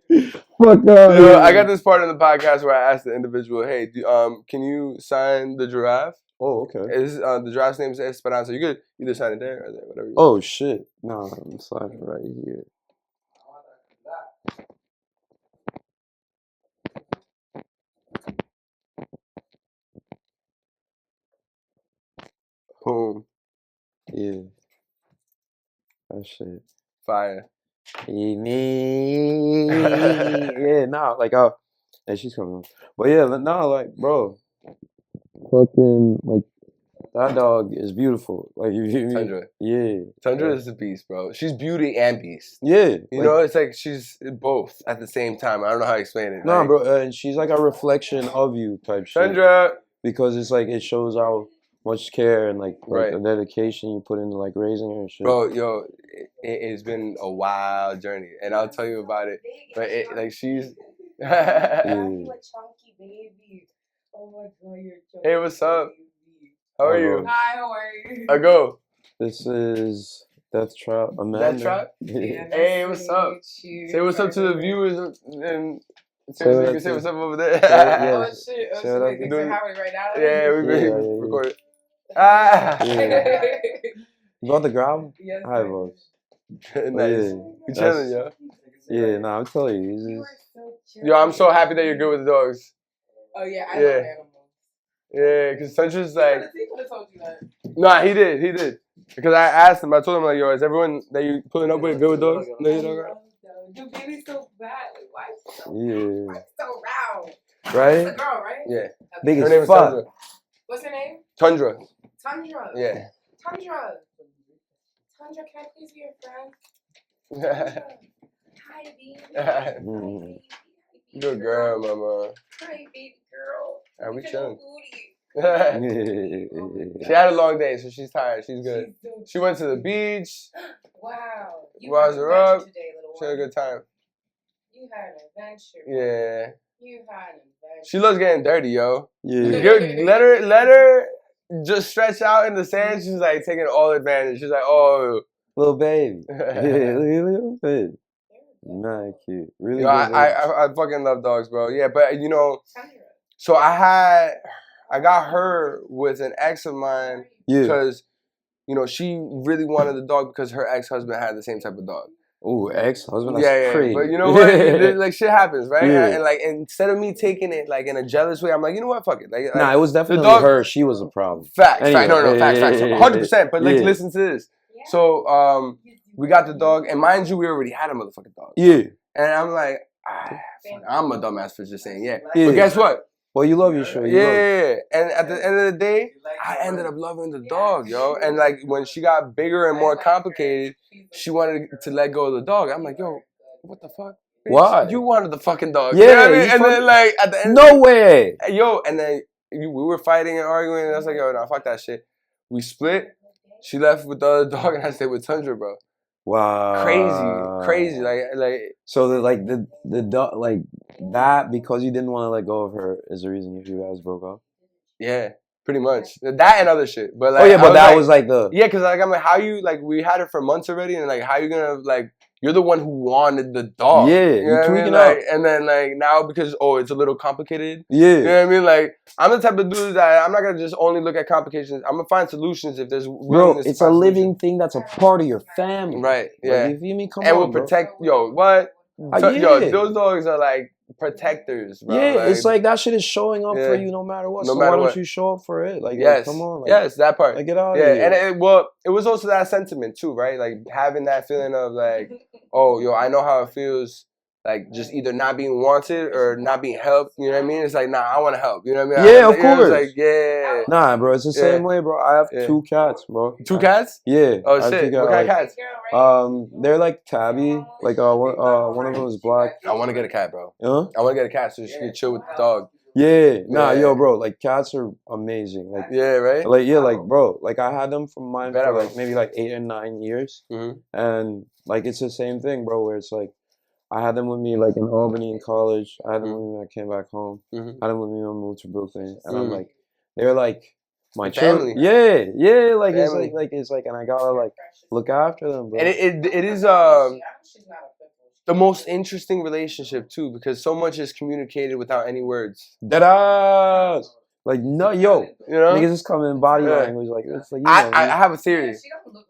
[SPEAKER 1] Fuck out.
[SPEAKER 2] Yo, I got this part in the podcast where I asked the individual, hey, can you sign the giraffe?
[SPEAKER 1] Oh, okay.
[SPEAKER 2] The giraffe's name is Esperanza. You could either sign it there or there, whatever you want.
[SPEAKER 1] Oh, shit. No, I'm signing right here.
[SPEAKER 2] Boom.
[SPEAKER 1] Yeah. That shit.
[SPEAKER 2] Fire.
[SPEAKER 1] Yeah, nah, like, and she's coming. But yeah, nah, like, bro. Fucking, like, that dog is beautiful. Like, you hear me?
[SPEAKER 2] Tundra.
[SPEAKER 1] Yeah.
[SPEAKER 2] Tundra is a beast, bro. She's beauty and beast.
[SPEAKER 1] Yeah.
[SPEAKER 2] You know, it's like she's both at the same time. I don't know how to explain it.
[SPEAKER 1] Nah, bro, and she's like a reflection of you type shit.
[SPEAKER 2] Tundra!
[SPEAKER 1] Because it's like, it shows how much care and like the dedication you put into like raising her and shit.
[SPEAKER 2] Bro, yo, it's been a wild journey. And I'll tell you about it. But like she's...
[SPEAKER 1] Yeah.
[SPEAKER 4] Chunky baby. Oh my god, you're chunky.
[SPEAKER 2] Hey, what's up? How are you?
[SPEAKER 4] Hi, how are you?
[SPEAKER 2] I go.
[SPEAKER 1] This is Death Trap Amanda.
[SPEAKER 2] Death Trap?
[SPEAKER 4] Yeah,
[SPEAKER 2] hey, what's up? Say what's up to the viewers and seriously, you can say what's up over there.
[SPEAKER 4] Oh shit! Oh,
[SPEAKER 1] so
[SPEAKER 4] shit. Things are happening right now.
[SPEAKER 2] Yeah, we've been recording.
[SPEAKER 1] Yeah. You got the ground?
[SPEAKER 4] Yes.
[SPEAKER 1] Hi, folks.
[SPEAKER 2] Nice. You chilling, yo.
[SPEAKER 1] Yeah, nah, I'm telling you. He's
[SPEAKER 4] You
[SPEAKER 1] just,
[SPEAKER 4] are so
[SPEAKER 2] Yo, I'm so happy that you're good with the dogs.
[SPEAKER 4] Oh yeah, I
[SPEAKER 2] Yeah.
[SPEAKER 4] love animals.
[SPEAKER 2] Yeah, because Tundra's like,
[SPEAKER 4] He could have told you that.
[SPEAKER 2] nah, he did. Because I asked him, I told him, like, yo, is everyone that you pulling up with good with dogs? No, you don't.
[SPEAKER 4] Dude, baby's so bad. Like, why is she so,
[SPEAKER 1] yeah.
[SPEAKER 4] why is she so round? It's a
[SPEAKER 1] Right?
[SPEAKER 4] girl, right?
[SPEAKER 2] Yeah.
[SPEAKER 4] Okay.
[SPEAKER 1] Big
[SPEAKER 2] Her
[SPEAKER 1] as
[SPEAKER 2] name is
[SPEAKER 1] fuck.
[SPEAKER 2] Tundra.
[SPEAKER 4] What's her name?
[SPEAKER 2] Tundra.
[SPEAKER 4] Tundra.
[SPEAKER 2] Yeah.
[SPEAKER 4] Tundra. Tundra, can I please be your friend? Tundra. Hi, baby. Hi, baby.
[SPEAKER 2] Good girl, mama.
[SPEAKER 4] Hi, baby girl.
[SPEAKER 2] Are we
[SPEAKER 4] Look at
[SPEAKER 2] chilling?
[SPEAKER 4] your booty.
[SPEAKER 2] She had a long day, so she's tired. She's good.
[SPEAKER 4] She's so
[SPEAKER 2] She went to the beach.
[SPEAKER 4] Wow. You
[SPEAKER 2] Rise
[SPEAKER 4] had an
[SPEAKER 2] her up.
[SPEAKER 4] adventure today, little
[SPEAKER 2] She had a
[SPEAKER 4] one.
[SPEAKER 2] good time.
[SPEAKER 4] You had an adventure.
[SPEAKER 2] Yeah.
[SPEAKER 4] You had an adventure.
[SPEAKER 2] She loves getting dirty, yo.
[SPEAKER 1] Yeah.
[SPEAKER 2] Good. Let her just stretch out in the sand. She's like taking all advantage. She's like, oh.
[SPEAKER 1] Little baby. Yeah, little baby. Nah, cute. Really
[SPEAKER 2] Yo,
[SPEAKER 1] good.
[SPEAKER 2] I fucking love dogs, bro. Yeah, but you know,
[SPEAKER 4] Tundra.
[SPEAKER 2] so I got her with an ex of mine
[SPEAKER 1] Yeah.
[SPEAKER 2] because, you know, she really wanted the dog because her ex-husband had the same type of dog.
[SPEAKER 1] Ooh, ex-husband. That's
[SPEAKER 2] Yeah,
[SPEAKER 1] crazy.
[SPEAKER 2] but you know what? Like shit happens, right?
[SPEAKER 1] Yeah.
[SPEAKER 2] And like instead of me taking it like in a jealous way, I'm like, you know what? Fuck it. Like,
[SPEAKER 1] Nah, it was definitely
[SPEAKER 2] dog-
[SPEAKER 1] her. She was a problem.
[SPEAKER 2] facts.
[SPEAKER 1] Anyway,
[SPEAKER 2] Facts. 100%. But like,
[SPEAKER 1] yeah.
[SPEAKER 2] listen to this.
[SPEAKER 4] Yeah.
[SPEAKER 2] So we got the dog, and mind you, we already had a motherfucking dog.
[SPEAKER 1] Yeah.
[SPEAKER 2] And I'm like, fuck, I'm a dumbass for just saying yeah.
[SPEAKER 1] Yeah.
[SPEAKER 2] But guess what?
[SPEAKER 1] Well, you love your show. You love it.
[SPEAKER 2] Yeah. And at the end of the day, I ended up loving the dog, yo. And like when she got bigger and more complicated, she wanted to let go of the dog. I'm like, yo, what the fuck? Bitch,
[SPEAKER 1] Why?
[SPEAKER 2] You wanted the fucking dog.
[SPEAKER 1] Yeah,
[SPEAKER 2] You know what I mean?
[SPEAKER 1] you
[SPEAKER 2] And then like at the end,
[SPEAKER 1] No way.
[SPEAKER 2] yo, and then we were fighting and arguing, and I was like, yo, nah, fuck that shit. We split. She left with the other dog, and I stayed with Tundra, bro.
[SPEAKER 1] Wow.
[SPEAKER 2] Crazy. Like.
[SPEAKER 1] So the dog like that because you didn't want to let go of her is the reason you guys broke up.
[SPEAKER 2] Yeah, pretty much. That and other shit. But like,
[SPEAKER 1] Oh yeah, but that
[SPEAKER 2] like,
[SPEAKER 1] was like the
[SPEAKER 2] yeah, cause like I'm like, how you like we had her for months already, and like how you gonna like you're the one who wanted the dog.
[SPEAKER 1] Yeah,
[SPEAKER 2] you know
[SPEAKER 1] you
[SPEAKER 2] what I
[SPEAKER 1] tweaking
[SPEAKER 2] mean?
[SPEAKER 1] out.
[SPEAKER 2] Like, and then like now because it's a little complicated.
[SPEAKER 1] yeah.
[SPEAKER 2] You know what I mean? Like I'm the type of dude that I'm not gonna just only look at complications. I'm gonna find solutions if there's
[SPEAKER 1] Bro,
[SPEAKER 2] willingness to
[SPEAKER 1] it's a
[SPEAKER 2] find
[SPEAKER 1] living thing that's a part of your family.
[SPEAKER 2] solutions. Right? Yeah.
[SPEAKER 1] Like, you feel me? Come
[SPEAKER 2] And
[SPEAKER 1] on,
[SPEAKER 2] we'll
[SPEAKER 1] bro.
[SPEAKER 2] protect. Yo, what?
[SPEAKER 1] Yeah.
[SPEAKER 2] Yo, those dogs are like protectors, bro.
[SPEAKER 1] Yeah, it's like that shit is showing up for
[SPEAKER 2] Yeah.
[SPEAKER 1] you no matter what.
[SPEAKER 2] No
[SPEAKER 1] so
[SPEAKER 2] matter
[SPEAKER 1] why don't
[SPEAKER 2] what.
[SPEAKER 1] you show up for it? Like,
[SPEAKER 2] yes,
[SPEAKER 1] come on, like,
[SPEAKER 2] yes, that part.
[SPEAKER 1] like get out
[SPEAKER 2] Yeah,
[SPEAKER 1] of here.
[SPEAKER 2] and it was also that sentiment too, right? Like having that feeling of like, oh, yo, I know how it feels, like just either not being wanted or not being helped. You know what I mean? It's like, nah, I want to help. You know what I mean?
[SPEAKER 1] Yeah, of
[SPEAKER 2] You know,
[SPEAKER 1] course.
[SPEAKER 2] It's like, yeah.
[SPEAKER 1] Nah, bro, it's the same way, bro. I have
[SPEAKER 2] Yeah.
[SPEAKER 1] 2 cats, bro.
[SPEAKER 2] 2 cats?
[SPEAKER 1] Yeah.
[SPEAKER 2] Oh
[SPEAKER 1] I have
[SPEAKER 2] shit!
[SPEAKER 1] 2
[SPEAKER 2] What kind of
[SPEAKER 1] cats.
[SPEAKER 2] cats?
[SPEAKER 1] They're like tabby. Like one of them is black.
[SPEAKER 2] I want to get a cat, bro.
[SPEAKER 1] Huh?
[SPEAKER 2] I want to get a cat so she can chill with the dog.
[SPEAKER 1] Yeah. Nah,
[SPEAKER 2] Yeah.
[SPEAKER 1] yo, bro. Like cats are amazing. Like,
[SPEAKER 2] Yeah, right.
[SPEAKER 1] like, bro. Like I had them from mine
[SPEAKER 2] Better,
[SPEAKER 1] for
[SPEAKER 2] bro.
[SPEAKER 1] like maybe like 8 or 9 years,
[SPEAKER 2] Mhm.
[SPEAKER 1] and like it's the same thing, bro. Where it's like I had them with me like in Albany in college. I had them with me when I came back home.
[SPEAKER 2] Mhm.
[SPEAKER 1] I had them with me when I moved to Brooklyn, and I'm
[SPEAKER 2] Mm.
[SPEAKER 1] like, they're like my
[SPEAKER 2] Family.
[SPEAKER 1] children. Yeah. Like
[SPEAKER 2] Family.
[SPEAKER 1] it's like, and I gotta like look after them, bro.
[SPEAKER 2] And it is the most interesting relationship too, because so much is communicated without any words.
[SPEAKER 1] Deadass. Like no, yo,
[SPEAKER 2] You know,
[SPEAKER 1] niggas just come in body
[SPEAKER 2] Yeah.
[SPEAKER 1] language like it's like you know,
[SPEAKER 2] I have a theory.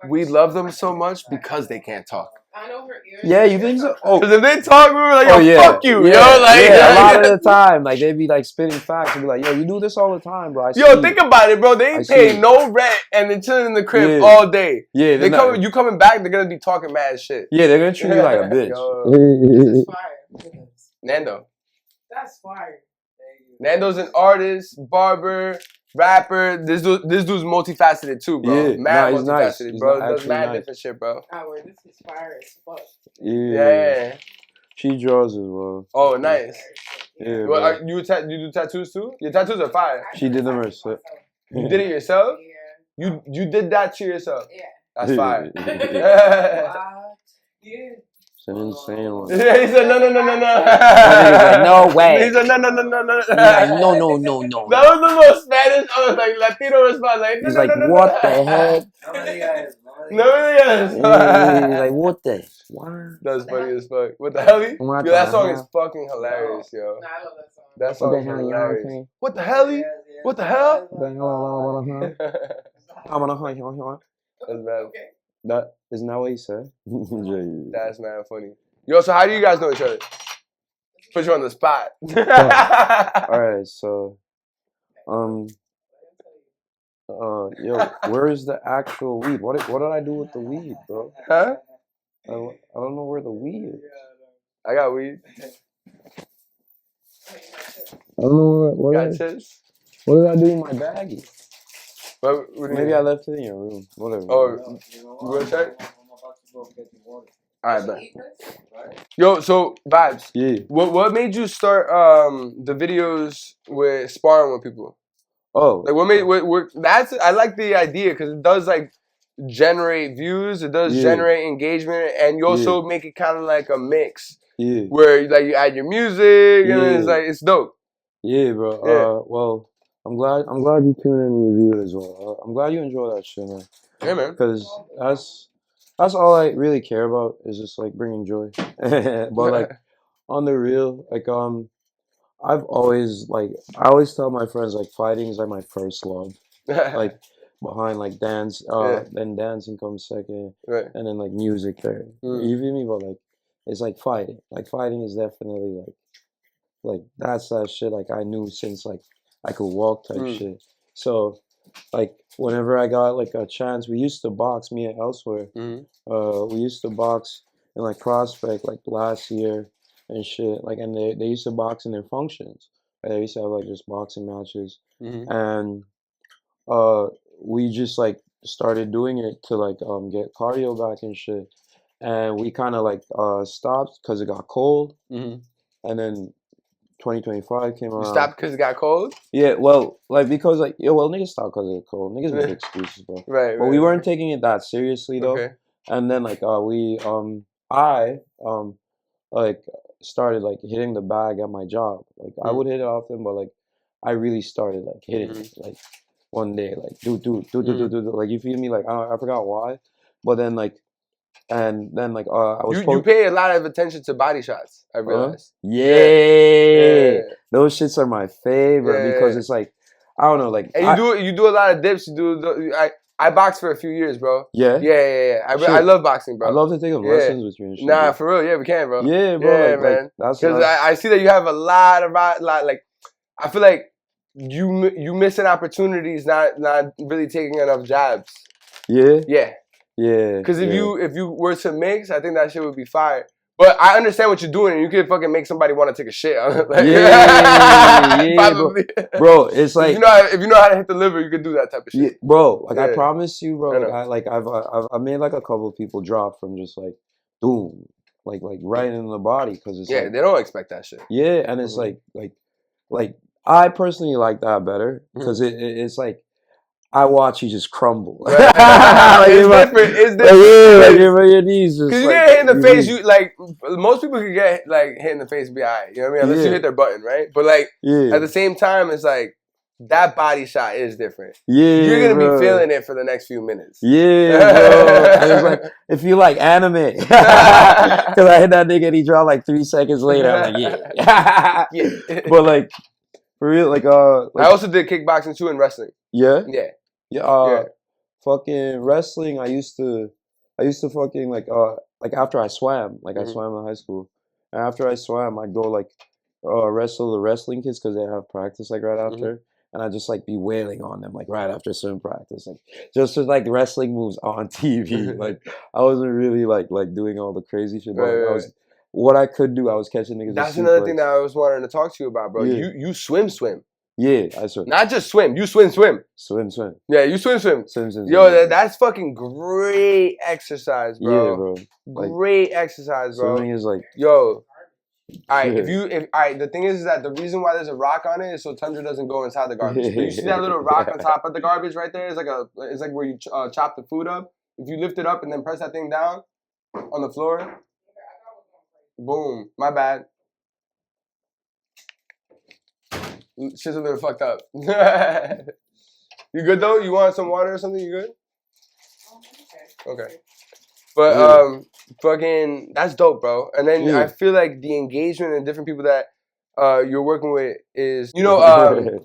[SPEAKER 2] We love them so much because they can't talk.
[SPEAKER 4] I know her ears.
[SPEAKER 1] Yeah, you think so? Oh,
[SPEAKER 2] Because if they talk, we were like, yo,
[SPEAKER 1] oh yeah,
[SPEAKER 2] fuck you,
[SPEAKER 1] yeah,
[SPEAKER 2] yo, like,
[SPEAKER 1] yeah, a lot of the time, like they be like spitting facts and be like, yo, you do this all the time, bro. I see
[SPEAKER 2] yo,
[SPEAKER 1] you.
[SPEAKER 2] think about it, bro. They
[SPEAKER 1] I
[SPEAKER 2] ain't
[SPEAKER 1] see
[SPEAKER 2] paying
[SPEAKER 1] you.
[SPEAKER 2] no rent and they're chilling in the crib
[SPEAKER 1] Yeah.
[SPEAKER 2] all day.
[SPEAKER 1] Yeah,
[SPEAKER 2] They
[SPEAKER 1] they're not-
[SPEAKER 2] you coming back, they're gonna be talking mad shit.
[SPEAKER 1] Yeah, they're gonna treat you like a bitch.
[SPEAKER 2] Yo.
[SPEAKER 4] This is fire.
[SPEAKER 2] Nando.
[SPEAKER 4] That's fire.
[SPEAKER 2] Nando's an artist, barber, rapper. This dude's multifaceted too, bro.
[SPEAKER 1] Yeah,
[SPEAKER 2] Mad
[SPEAKER 1] nah, he's nice.
[SPEAKER 2] multifaceted,
[SPEAKER 1] He's
[SPEAKER 2] bro.
[SPEAKER 1] not
[SPEAKER 2] Does
[SPEAKER 1] actually
[SPEAKER 2] mad
[SPEAKER 1] nice.
[SPEAKER 2] different shit, bro.
[SPEAKER 4] Howard, this is fire as fuck.
[SPEAKER 2] Yeah.
[SPEAKER 1] She draws as well.
[SPEAKER 2] Oh, nice.
[SPEAKER 1] Yeah,
[SPEAKER 2] Well,
[SPEAKER 1] bro.
[SPEAKER 2] you do tattoos too? Your tattoos are fire.
[SPEAKER 1] She did them herself.
[SPEAKER 2] You did it yourself?
[SPEAKER 4] Yeah.
[SPEAKER 2] You did that to yourself?
[SPEAKER 4] Yeah.
[SPEAKER 2] That's fire.
[SPEAKER 4] Wow. Yeah.
[SPEAKER 1] It's an insane one.
[SPEAKER 2] Yeah, he said no.
[SPEAKER 1] nigga's like, no way.
[SPEAKER 2] He said no.
[SPEAKER 1] He's like, no.
[SPEAKER 2] That was the most Spanish, like Latino response. Like,
[SPEAKER 1] He's like, what the heck?
[SPEAKER 2] No, yes.
[SPEAKER 1] Yeah, he's like, what the? What?
[SPEAKER 2] That's funny as fuck. What the hell? Yo,
[SPEAKER 1] What
[SPEAKER 2] that
[SPEAKER 1] the
[SPEAKER 2] song
[SPEAKER 1] hell?
[SPEAKER 2] is fucking hilarious, yo.
[SPEAKER 4] Nah, I love that song.
[SPEAKER 2] That
[SPEAKER 1] What
[SPEAKER 2] song
[SPEAKER 1] the
[SPEAKER 2] is
[SPEAKER 1] hell,
[SPEAKER 2] hilarious.
[SPEAKER 1] y'all?
[SPEAKER 2] What the hell? What the hell?
[SPEAKER 1] I'm gonna
[SPEAKER 2] That's bad.
[SPEAKER 4] Okay.
[SPEAKER 1] That isn't that what he said? Yeah.
[SPEAKER 2] That's mad funny. Yo, so how do you guys know each other? Put you on the spot.
[SPEAKER 1] All right, so, yo, where's the actual weed? What did I do with the weed, bro?
[SPEAKER 2] Huh?
[SPEAKER 1] I don't know where the weed is.
[SPEAKER 2] I got weed.
[SPEAKER 1] I don't know
[SPEAKER 2] Got chips.
[SPEAKER 1] what did I do with my baggie?
[SPEAKER 2] What do you
[SPEAKER 1] Maybe
[SPEAKER 2] mean?
[SPEAKER 1] I left it in your room. Whatever.
[SPEAKER 2] Oh, you want to check? Alright, bet. Yo, so vibes.
[SPEAKER 1] Yeah.
[SPEAKER 2] What made you start the videos with sparring with people?
[SPEAKER 1] Oh.
[SPEAKER 2] Like what that's I like the idea because it does like generate views, it does generate engagement, and you also make it kind of like a mix.
[SPEAKER 1] Yeah.
[SPEAKER 2] Where like you add your music and it's like it's dope.
[SPEAKER 1] Yeah, bro.
[SPEAKER 2] Yeah.
[SPEAKER 1] Well, I'm glad you tuned in and reviewed as well. I'm glad you enjoy that shit, man.
[SPEAKER 2] Yeah, man.
[SPEAKER 1] Because that's all I really care about is just like bringing joy. But like on the real, like I've always like I always tell my friends like fighting is like my first love. Like behind like dance, then dancing comes second, and then like music third. You feel me? But like it's like fighting. Like fighting is definitely like that's that shit like I knew since like I could walk type shit. So like whenever I got like a chance, we used to box me and elsewhere. We used to box in like Prospect like last year and shit. Like and they used to box in their functions. They used to have like just boxing matches. And we just like started doing it to like get cardio back and shit. And we kind of like stopped because it got cold. And then 2025 came around.
[SPEAKER 2] You stopped because it got cold?
[SPEAKER 1] Yeah, well, like because like niggas stopped because of the cold. Niggas make excuses, bro. But we weren't taking it that seriously though.
[SPEAKER 2] Okay.
[SPEAKER 1] And then like I like started like hitting the bag at my job. Like I would hit it often, but like I really started like hitting it like one day, like do like you feel me? Like I forgot why, but then like. And then like I was
[SPEAKER 2] you pay a lot of attention to body shots, I realized.
[SPEAKER 1] Yeah. Those shits are my favorite because it's like I don't know, like
[SPEAKER 2] and you do a lot of dips. I boxed for a few years, bro.
[SPEAKER 1] Yeah.
[SPEAKER 2] I love boxing, bro.
[SPEAKER 1] I'd love to take lessons with you and shit.
[SPEAKER 2] Nah, for real, yeah, we can, bro.
[SPEAKER 1] Yeah, bro.
[SPEAKER 2] Yeah, man.
[SPEAKER 1] That's
[SPEAKER 2] because I see that you have a lot like I feel like you missing opportunities, not really taking enough jabs.
[SPEAKER 1] Yeah.
[SPEAKER 2] Yeah.
[SPEAKER 1] Yeah.
[SPEAKER 2] Because if you were to mix, I think that shit would be fire. But I understand what you're doing, and you could fucking make somebody want to take a shit on it. Like, probably.
[SPEAKER 1] Bro, it's like
[SPEAKER 2] if you know how to hit the liver, you could do that type of shit.
[SPEAKER 1] Yeah, bro, like I promise you, bro. I've made like a couple of people drop from just like boom, like right in the body because it's
[SPEAKER 2] they don't expect that shit.
[SPEAKER 1] Yeah, and it's like I personally like that better because it's like. I watch you just crumble. Like,
[SPEAKER 2] it's different. It's different.
[SPEAKER 1] Like your knees just.
[SPEAKER 2] Because you get hit in the face, you like most people can get like hit in the face and be alright. You know what I mean? Unless you hit their button, right? But like at the same time, it's like that body shot is different.
[SPEAKER 1] Yeah,
[SPEAKER 2] you're gonna be feeling it for the next few minutes.
[SPEAKER 1] Yeah, bro. And it's like if you like anime, because I hit that nigga and he dropped like 3 seconds later. I'm like, yeah. But like for real, like
[SPEAKER 2] I also did kickboxing too and wrestling.
[SPEAKER 1] Yeah.
[SPEAKER 2] Yeah.
[SPEAKER 1] Fucking wrestling. I used to fucking like after I swam, like I swam in high school. And after I swam, I'd go like wrestle the wrestling kids because they have practice like right after, and I just like be wailing on them like right after swim practice, like just with like wrestling moves on TV. Like I wasn't really like doing all the crazy shit, but I was. What I could do, I was catching niggas.
[SPEAKER 2] That's another thing that I was wanting to talk to you about, bro.
[SPEAKER 1] Yeah.
[SPEAKER 2] You swim.
[SPEAKER 1] Yeah, I swim.
[SPEAKER 2] Not just swim. You swim.
[SPEAKER 1] Swim.
[SPEAKER 2] Yeah, you swim.
[SPEAKER 1] Swim.
[SPEAKER 2] Yo, that's fucking great exercise, bro.
[SPEAKER 1] Yeah, bro. Like,
[SPEAKER 2] great exercise, bro.
[SPEAKER 1] Swimming is like.
[SPEAKER 2] Yo. Alright, the thing is that the reason why there's a rock on it is so Tundra doesn't go inside the garbage. You see that little rock on top of the garbage right there? It's like where you chop the food up. If you lift it up and then press that thing down on the floor, boom. My bad. Shit's a little fucked up. You good though? You want some water or something? You good? Okay. But fucking that's dope, bro. And then I feel like the engagement and different people that you're working with is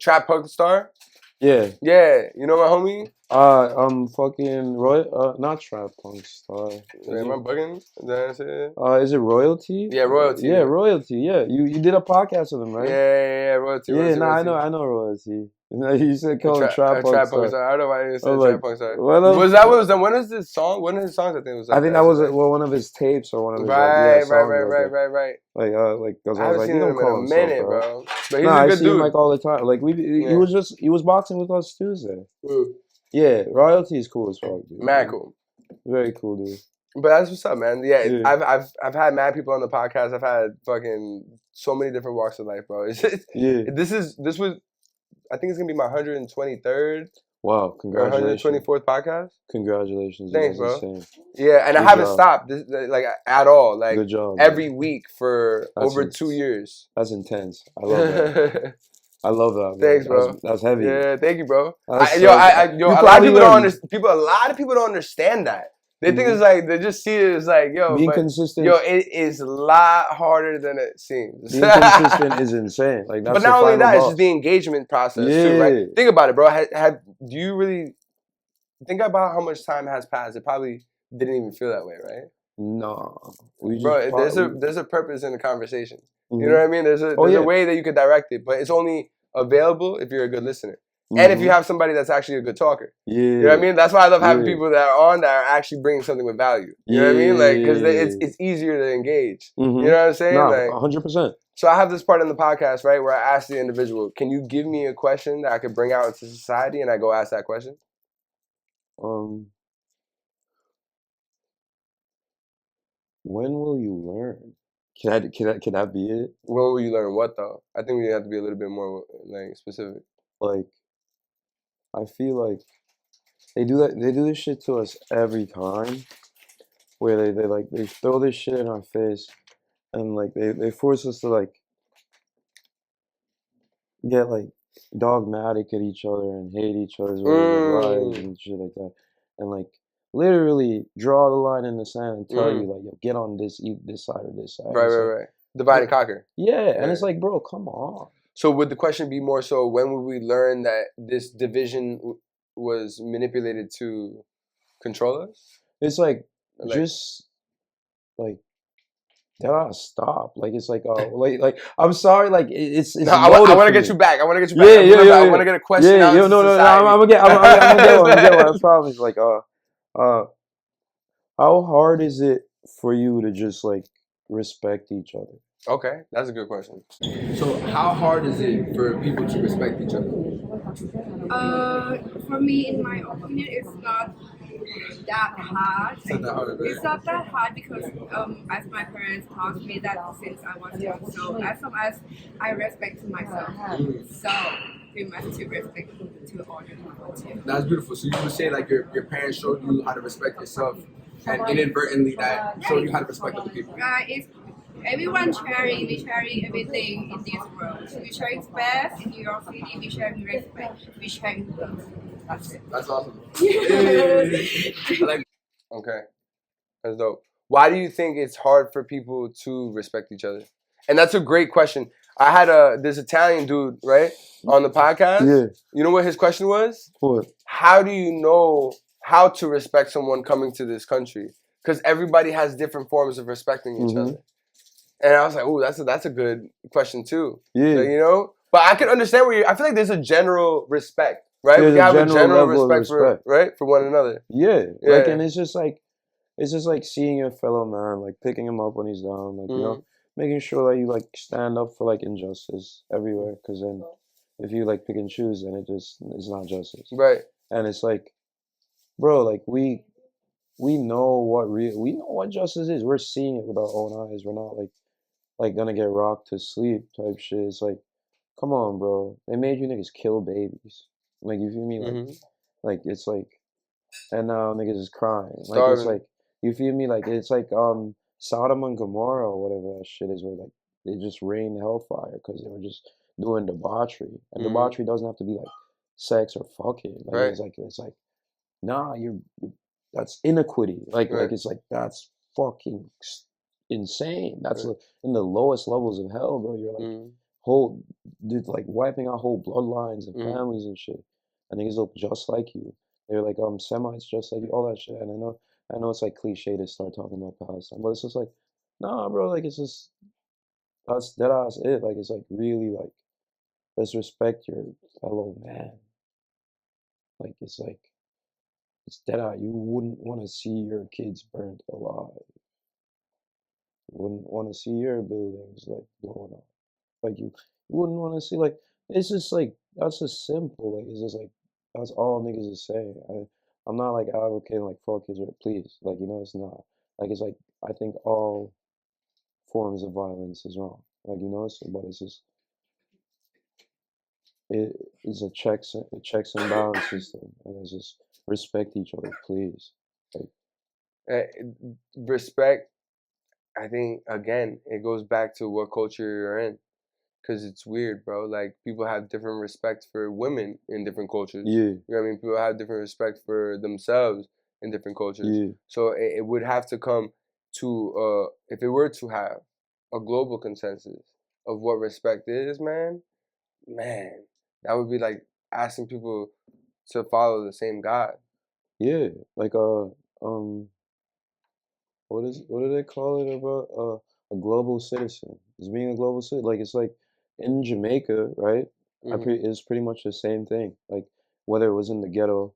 [SPEAKER 2] Trap Punk Star.
[SPEAKER 1] Yeah.
[SPEAKER 2] Yeah. You know my homie?
[SPEAKER 1] Fucking not Trap Punk Star.
[SPEAKER 2] Am I bugging? Did I say it?
[SPEAKER 1] Is it Royalty?
[SPEAKER 2] Yeah, Royalty.
[SPEAKER 1] Yeah, Royalty. Yeah, you did a podcast with him, right?
[SPEAKER 2] Yeah, Royalty.
[SPEAKER 1] Yeah,
[SPEAKER 2] Royalty,
[SPEAKER 1] nah,
[SPEAKER 2] Royalty.
[SPEAKER 1] I know Royalty. You said call him Trap Punk Star.
[SPEAKER 2] I don't know why I didn't say
[SPEAKER 1] I'm
[SPEAKER 2] Trap
[SPEAKER 1] like,
[SPEAKER 2] Punk Star.
[SPEAKER 1] what the
[SPEAKER 2] Was that what was done? When is this song? One of his songs, I think it was. Like
[SPEAKER 1] I think that was one of his tapes or one of his
[SPEAKER 2] right.
[SPEAKER 1] songs.
[SPEAKER 2] Right.
[SPEAKER 1] Like, cause
[SPEAKER 2] I
[SPEAKER 1] I was
[SPEAKER 2] haven't
[SPEAKER 1] like,
[SPEAKER 2] seen
[SPEAKER 1] you
[SPEAKER 2] him
[SPEAKER 1] don't call
[SPEAKER 2] in
[SPEAKER 1] him
[SPEAKER 2] a minute,
[SPEAKER 1] so,
[SPEAKER 2] bro. But he's
[SPEAKER 1] nah,
[SPEAKER 2] a
[SPEAKER 1] I
[SPEAKER 2] good
[SPEAKER 1] see
[SPEAKER 2] dude.
[SPEAKER 1] him like all the time. Like he was boxing with us Tuesday. Yeah, Royalty is cool as fuck, dude.
[SPEAKER 2] Mad cool.
[SPEAKER 1] Very cool, dude.
[SPEAKER 2] But that's what's up, man. Yeah,
[SPEAKER 1] Yeah.
[SPEAKER 2] I've had mad people on the podcast. I've had fucking so many different walks of life, bro. This was I think it's gonna be my 123rd.
[SPEAKER 1] Wow, congratulations.
[SPEAKER 2] 124th podcast.
[SPEAKER 1] Congratulations.
[SPEAKER 2] Thanks, bro.
[SPEAKER 1] Insane.
[SPEAKER 2] Yeah, and
[SPEAKER 1] Good
[SPEAKER 2] I haven't
[SPEAKER 1] job.
[SPEAKER 2] stopped like at all. Like
[SPEAKER 1] Good job,
[SPEAKER 2] every
[SPEAKER 1] man.
[SPEAKER 2] week for over 2 years.
[SPEAKER 1] That's intense. I love that. I love that, bro.
[SPEAKER 2] Thanks, bro.
[SPEAKER 1] That's heavy.
[SPEAKER 2] Yeah, thank you, bro. A
[SPEAKER 1] You
[SPEAKER 2] lot of people don't understand. A lot of people don't understand that. They think
[SPEAKER 1] Mhm.
[SPEAKER 2] it's like they just see it as like, yo,
[SPEAKER 1] being
[SPEAKER 2] but,
[SPEAKER 1] consistent.
[SPEAKER 2] yo, it is a lot harder than it seems.
[SPEAKER 1] Being consistent is insane. Like, that's
[SPEAKER 2] but not
[SPEAKER 1] the
[SPEAKER 2] only that,
[SPEAKER 1] final
[SPEAKER 2] it's
[SPEAKER 1] boss.
[SPEAKER 2] just the engagement process
[SPEAKER 1] Yeah.
[SPEAKER 2] too, right? Think about it, bro. Do you really think about how much time has passed? It probably didn't even feel that way, right?
[SPEAKER 1] No,
[SPEAKER 2] Bro, there's a purpose in the conversation.
[SPEAKER 1] Mhm.
[SPEAKER 2] You know what I mean? There's a way that you could direct it, but it's only available if you're a good listener. And if you have somebody that's actually a good talker.
[SPEAKER 1] Yeah.
[SPEAKER 2] You know what I mean? That's why I love having people that are on that are actually bringing something with value. You know what I mean? Like, because it's easier to engage.
[SPEAKER 1] Mhm.
[SPEAKER 2] You know what I'm saying?
[SPEAKER 1] Nah,
[SPEAKER 2] like
[SPEAKER 1] 100%.
[SPEAKER 2] So I have this part in the podcast, right, where I ask the individual, can you give me a question that I could bring out into society? And I go ask that question.
[SPEAKER 1] When will you learn? Can that be it?
[SPEAKER 2] When will you learn what, though? I think we have to be a little bit more like specific.
[SPEAKER 1] Like, I feel like they do this shit to us every time, where they throw this shit in our face, and like they force us to like get like dogmatic at each other and hate each other's ways of lives and shit like that, and like literally draw the line in the sand and tell you like, yo, get on this side or this side.
[SPEAKER 2] Right. Divide and conquer.
[SPEAKER 1] Yeah, and it's like, bro, come on.
[SPEAKER 2] So would the question be more so, when will we learn that this division was manipulated to control us?
[SPEAKER 1] It's like just like they gotta stop. Like it's like like I'm sorry. Like it's.
[SPEAKER 2] No, I want to get you back. I want to get you back.
[SPEAKER 1] Yeah.
[SPEAKER 2] I want to get a question out.
[SPEAKER 1] No. I'm gonna get one. I promise. Like how hard is it for you to just like respect each other?
[SPEAKER 2] Okay, that's a good question. So how hard is it for people to respect each other?
[SPEAKER 5] For me, in my opinion, it's not that hard. It's not that hard because as my parents taught me that since I was young, so as long as I respect myself, so we must to respect to other people too.
[SPEAKER 2] That's beautiful. So you would say like your parents showed you how to respect yourself, and inadvertently that showed you how to respect other people.
[SPEAKER 5] It's everyone sharing, we sharing everything in this world. We sharing space in New York City, we sharing respect, we sharing love. That's it.
[SPEAKER 2] That's awesome. Okay, that's dope. Why do you think it's hard for people to respect each other? And that's a great question. I had this Italian dude, right, on the podcast.
[SPEAKER 1] Yeah.
[SPEAKER 2] You know what his question was?
[SPEAKER 1] What?
[SPEAKER 2] How do you know how to respect someone coming to this country? Because everybody has different forms of respecting each other. And I was like, oh, that's a good question too. Yeah. Like, you know? But I can understand where I feel like there's a general respect, right? We have a general respect for one another.
[SPEAKER 1] Yeah. Like, and it's just like seeing your fellow man, like picking him up when he's down, like, you know, making sure that you like stand up for like injustice everywhere. Because then if you like pick and choose, then it's not justice.
[SPEAKER 2] Right.
[SPEAKER 1] And it's like, bro, like we know what justice is. We're seeing it with our own eyes. We're not like gonna get rocked to sleep type shit. It's like, come on, bro. They made you niggas kill babies. Like, you feel me? Like it's like, and now niggas is crying. Like it's like, you feel me? Like it's like Sodom and Gomorrah or whatever that shit is, where like they just rained hellfire because they were just doing debauchery. And debauchery doesn't have to be like sex or fucking. Like it's like, nah, that's iniquity. Like it's like, that's fucking insane. That's in the lowest levels of hell, bro. You're like like wiping out whole bloodlines and families and shit. And niggas look just like you. they're like Semites just like you, all that shit. And I know it's like cliche to start talking about Palestine, but it's just like, nah, bro, like it's just that's that ass it. Like it's like really like just respect your fellow man. Like it's dead eye. You wouldn't want to see your kids burnt alive. You wouldn't want to see your buildings like blown up. Like you wouldn't want to see like it's just like that's just simple. Like it's just like that's all niggas is saying. I'm not like advocating like fuck kids or please. Like it's not. Like it's like I think all forms of violence is wrong. Like but it's just it is a checks and balance system, and it's just respect each other, please. Like
[SPEAKER 2] Respect. I think again, it goes back to what culture you're in, because it's weird, bro. Like people have different respect for women in different cultures.
[SPEAKER 1] yeah,
[SPEAKER 2] You know what I mean? People have different respect for themselves in different cultures.
[SPEAKER 1] yeah,
[SPEAKER 2] So it would have to come to if it were to have a global consensus of what respect is, man, that would be like asking people to follow the same God.
[SPEAKER 1] yeah. Like what do they call it about a global citizen? Is being a global citizen like it's like in Jamaica, right? It's pretty much the same thing. Like whether it was in the ghetto,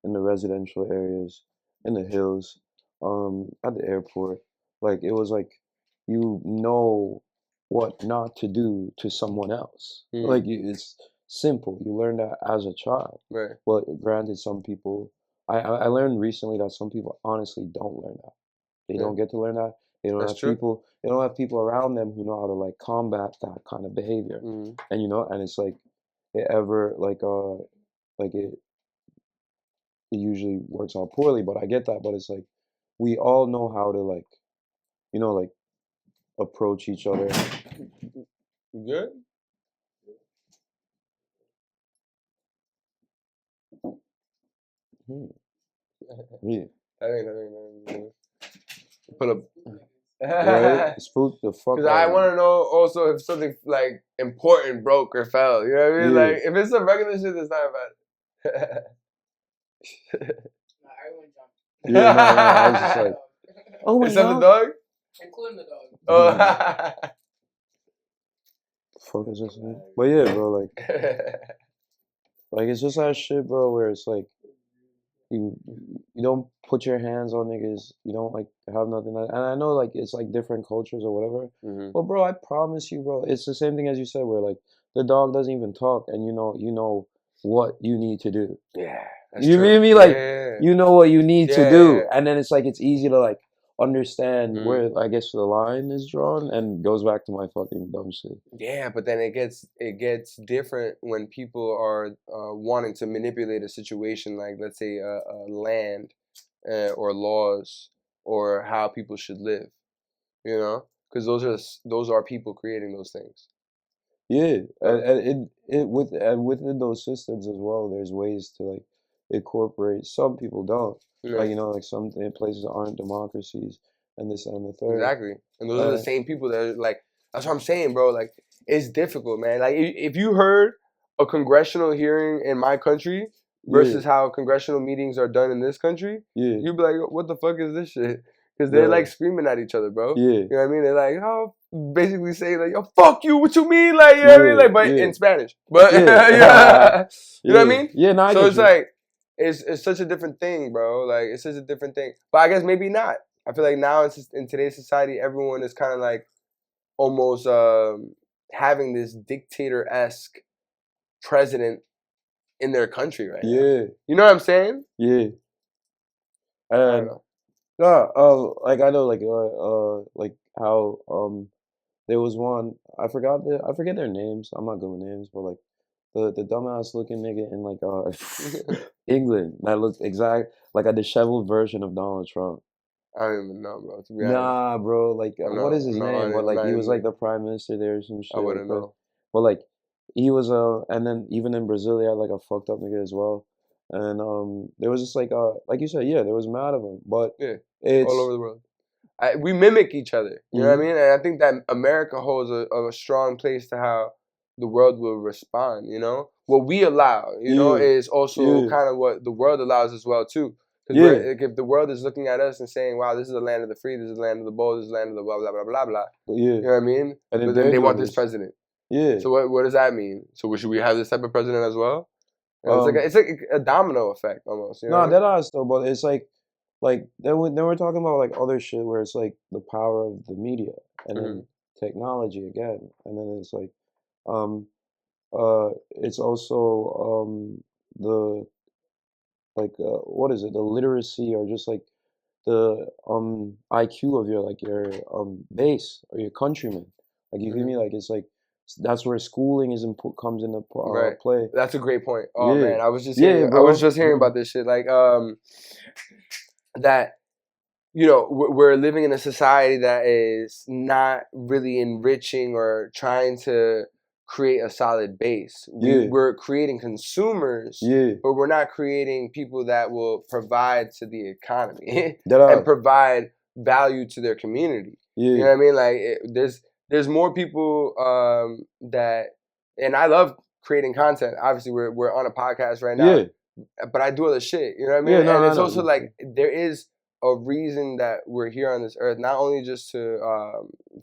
[SPEAKER 1] in the residential areas, in the hills, at the airport, like it was like you know what not to do to someone else. Like it's simple. You learn that as a child.
[SPEAKER 2] Right.
[SPEAKER 1] But granted, some people, I learned recently that some people honestly don't learn that. They don't get to learn that. They don't
[SPEAKER 2] That's
[SPEAKER 1] have
[SPEAKER 2] true.
[SPEAKER 1] people. They don't have people around them who know how to like combat that kind of behavior. And and it's like it ever like it usually works out poorly. But I get that. But it's like we all know how to like like approach each other.
[SPEAKER 2] You good?
[SPEAKER 1] Yeah.
[SPEAKER 2] I think. Put up.
[SPEAKER 1] Right? Spook the fuck
[SPEAKER 2] Because
[SPEAKER 1] out
[SPEAKER 2] I
[SPEAKER 1] of
[SPEAKER 2] want
[SPEAKER 1] me.
[SPEAKER 2] to know also if something like important broke or fell. You know what I mean?
[SPEAKER 1] Yeah.
[SPEAKER 2] Like if it's some regular shit, it's not bad.
[SPEAKER 1] Yeah, no, I was just like, oh my
[SPEAKER 2] Except the
[SPEAKER 1] god.
[SPEAKER 2] dog?
[SPEAKER 4] Including the dog.
[SPEAKER 2] Oh.
[SPEAKER 1] Fuck is this, man? But yeah, bro, like it's just that shit, bro, where it's like you don't put your hands on niggas. You don't like have nothing. And I know like it's like different cultures or whatever. But bro, I promise you, bro, it's the same thing as you said, where like the dog doesn't even talk, and you know what you need to do.
[SPEAKER 2] Yeah,
[SPEAKER 1] You feel me? Like
[SPEAKER 2] yeah.
[SPEAKER 1] you know what you need to
[SPEAKER 2] Yeah,
[SPEAKER 1] do,
[SPEAKER 2] yeah.
[SPEAKER 1] and then it's like it's easy to like understand where I guess the line is drawn, and goes back to my fucking dumb shit.
[SPEAKER 2] Yeah, but then it gets different when people are wanting to manipulate a situation, like let's say land or laws or how people should live. You know, because those are people creating those things.
[SPEAKER 1] Yeah, and within those systems as well, there's ways to like incorporate. Some people don't, like like some places aren't democracies, and this and the third.
[SPEAKER 2] Exactly, and those are the same people that are like. That's what I'm saying, bro. Like it's difficult, man. Like if you heard a congressional hearing in my country versus how congressional meetings are done in this country, you'd be like, what the fuck is this shit? Because they're like screaming at each other, bro.
[SPEAKER 1] Yeah.
[SPEAKER 2] You know what I mean? They're like, oh, basically saying like, yo, fuck you, what you mean? Like, you know what I mean? Like, but in Spanish. But you know what I mean?
[SPEAKER 1] Yeah, no, I
[SPEAKER 2] so
[SPEAKER 1] get
[SPEAKER 2] it's
[SPEAKER 1] you.
[SPEAKER 2] like it's such a different thing, bro. Like it's such a different thing. But I guess maybe not. I feel like now it's just, in today's society, everyone is kind of like almost having this dictator-esque president in their country right now. You know what I'm saying?
[SPEAKER 1] Yeah.
[SPEAKER 2] I don't know.
[SPEAKER 1] No, like I know, like how there was one I forget their names. I'm not good with names, but like the dumbass looking nigga in like England that looked exact like a disheveled version of Donald Trump.
[SPEAKER 2] I don't even know, bro. To be honest.
[SPEAKER 1] Nah, bro. Like, what is his name? But like, he was like the prime minister there or some shit.
[SPEAKER 2] I wouldn't know.
[SPEAKER 1] But like, he was and then even in Brazil, they had like a fucked up nigga as well. And there was just like you said, yeah, there was mad of him. But it's
[SPEAKER 2] all over the world. We mimic each other. You know what I mean? And I think that America holds a strong place to how the world will respond. You know, what we allow, you know, is also kind of what the world allows as well too. Because if the world is looking at us and saying, "Wow, this is the land of the free, this is the land of the bold, this is the land of the blah blah blah blah blah," you know what I mean? But then they want this president. So what does that mean? So should we have this type of president as well? It's like a domino effect almost. You know
[SPEAKER 1] that is though, but it's like then we're talking about like other shit where it's like the power of the media and then technology again, and then it's like it's also the what is it, the literacy or just like the IQ of your base or your countrymen. Like you feel me? Like it's like that's where schooling comes into play.
[SPEAKER 2] That's a great point. Oh man, I was just hearing about this shit. Like that, you know, we're living in a society that is not really enriching or trying to create a solid base. We're creating consumers, but we're not creating people that will provide to the economy and provide value to their community. You know what I mean? Like there's more people that, and I love creating content. Obviously, we're on a podcast right now, but I do other shit. You know what I mean? And it's also like there is a reason that we're here on this earth, not only just to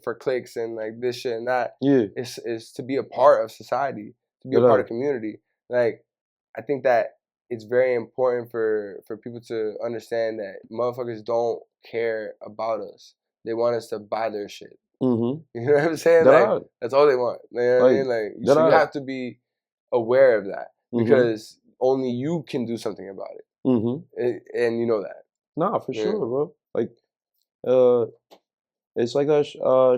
[SPEAKER 2] for clicks and like this shit and that. Is to be a part of society, to be a part of community. Like I think that it's very important for people to understand that motherfuckers don't care about us. They want us to buy their shit. You know what I'm saying? Like that's all they want. You know what I mean? Like so you have to be aware of that because only you can do something about it. And you know that.
[SPEAKER 1] Nah, for sure, bro. Like, it's like that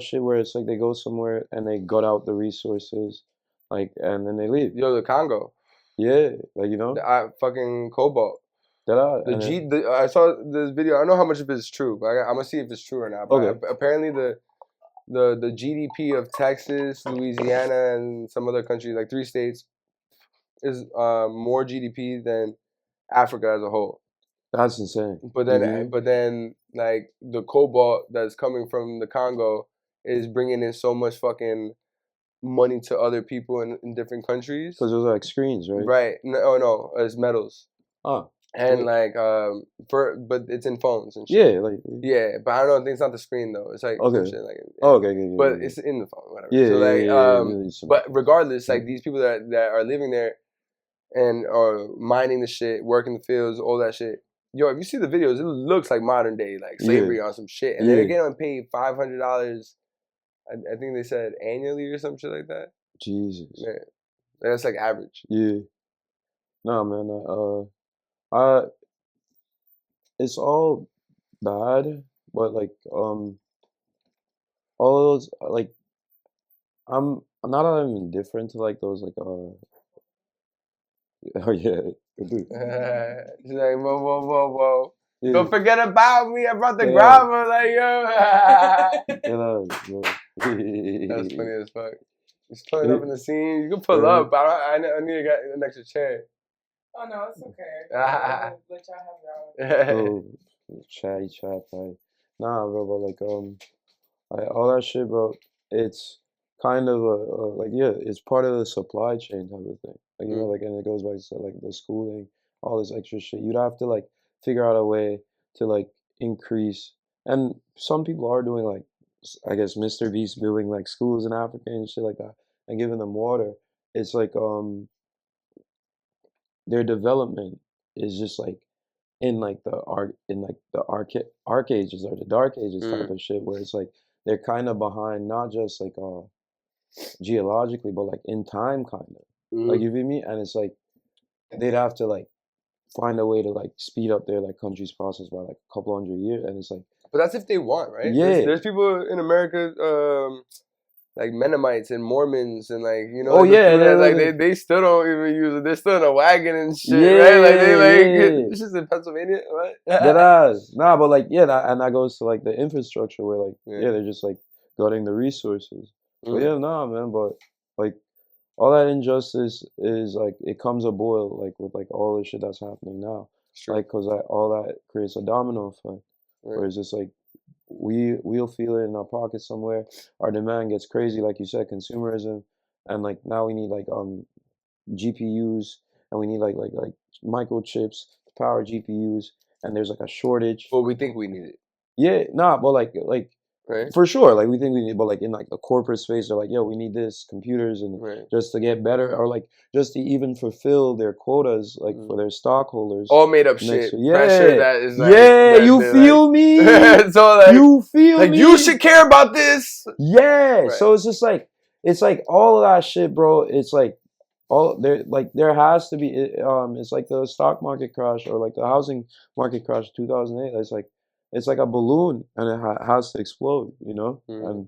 [SPEAKER 1] shit where it's like they go somewhere and they gut out the resources, like, and then they leave.
[SPEAKER 2] Yo, the Congo.
[SPEAKER 1] Yeah, like you know.
[SPEAKER 2] The fucking cobalt. I saw this video. I don't know how much of it is true, but I'm gonna see if it's true or not. But apparently the GDP of Texas, Louisiana, and some other countries, like 3 states, is more GDP than Africa as a whole.
[SPEAKER 1] That's insane.
[SPEAKER 2] But then, like the cobalt that's coming from the Congo is bringing in so much fucking money to other people in different countries.
[SPEAKER 1] Because those are like screens, right?
[SPEAKER 2] Right. No, it's metals.
[SPEAKER 1] Oh.
[SPEAKER 2] And like but it's in phones and shit. But I don't know. I think it's not the screen though. It's like some shit like. But it's in the phone, whatever. So like but regardless, like these people that are living there and are mining the shit, working the fields, all that shit. Yo, if you see the videos, it looks like modern day, like slavery on some shit. And they're getting paid $500, I think they said annually or some shit like that.
[SPEAKER 1] Jesus.
[SPEAKER 2] Man, that's like average.
[SPEAKER 1] Nah, man. It's all bad, but like all of those like I'm not that I'm indifferent to like those like oh yeah.
[SPEAKER 2] She's like, whoa. Don't forget about me. I brought the grabber. Like, yo. That's funny as fuck. He's pulling up in the scene. You can pull up, but I need to get an extra chair.
[SPEAKER 4] Oh, no, it's okay. Let y'all have y'all.
[SPEAKER 1] Chatty chat, like. Nah, bro, but like, all that shit, bro, it's kind of it's part of the supply chain type of thing. Like, you know, like, and it goes back to like the schooling, all this extra shit. You'd have to like figure out a way to like increase, and some people are doing like, I guess Mr. Beast building like schools in Africa and shit like that, and giving them water. It's like their development is just like in like the arc ages or the dark ages type of shit, where it's like they're kind of behind, not just like geologically, but like in time, kind of. Like, you feel me? And it's like they'd have to like find a way to like speed up their like country's process by like a couple hundred years, and it's like.
[SPEAKER 2] But that's if they want, right?
[SPEAKER 1] Yeah.
[SPEAKER 2] There's people in America, like Mennonites and Mormons and like, you know.
[SPEAKER 1] Oh yeah,
[SPEAKER 2] they still don't even use it. They're still in a wagon and shit, right? Like this is in Pennsylvania, right?
[SPEAKER 1] Nah, but like and that goes to like the infrastructure where like they're just like gutting the resources. But nah, man. But like all that injustice is like it comes a boil like with like all the shit that's happening now. Like, cause all that creates a domino effect. Where it's just like we'll feel it in our pockets somewhere. Our demand gets crazy, like you said, consumerism, and like now we need like GPUs, and we need like microchips to power GPUs, and there's like a shortage.
[SPEAKER 2] Well, we think we need it,
[SPEAKER 1] Yeah, nah, but like
[SPEAKER 2] right?
[SPEAKER 1] for sure, like we think we need, but like in like the corporate space, they're like, yo, we need this computers and
[SPEAKER 2] Right.
[SPEAKER 1] just to get better, or like just to even fulfill their quotas, like for their stockholders.
[SPEAKER 2] All made up
[SPEAKER 1] Next
[SPEAKER 2] shit.
[SPEAKER 1] to-
[SPEAKER 2] Pressure that is like,
[SPEAKER 1] yeah,
[SPEAKER 2] that
[SPEAKER 1] you
[SPEAKER 2] they're
[SPEAKER 1] feel
[SPEAKER 2] like,
[SPEAKER 1] me?
[SPEAKER 2] so like,
[SPEAKER 1] You feel
[SPEAKER 2] like
[SPEAKER 1] me?
[SPEAKER 2] you should care about this.
[SPEAKER 1] Yeah.
[SPEAKER 2] Right.
[SPEAKER 1] So it's just like it's like all of that shit, bro. It's like all there has to be it's like the stock market crash or like the housing market crash 2008. It's like a balloon and it has to explode, you know? And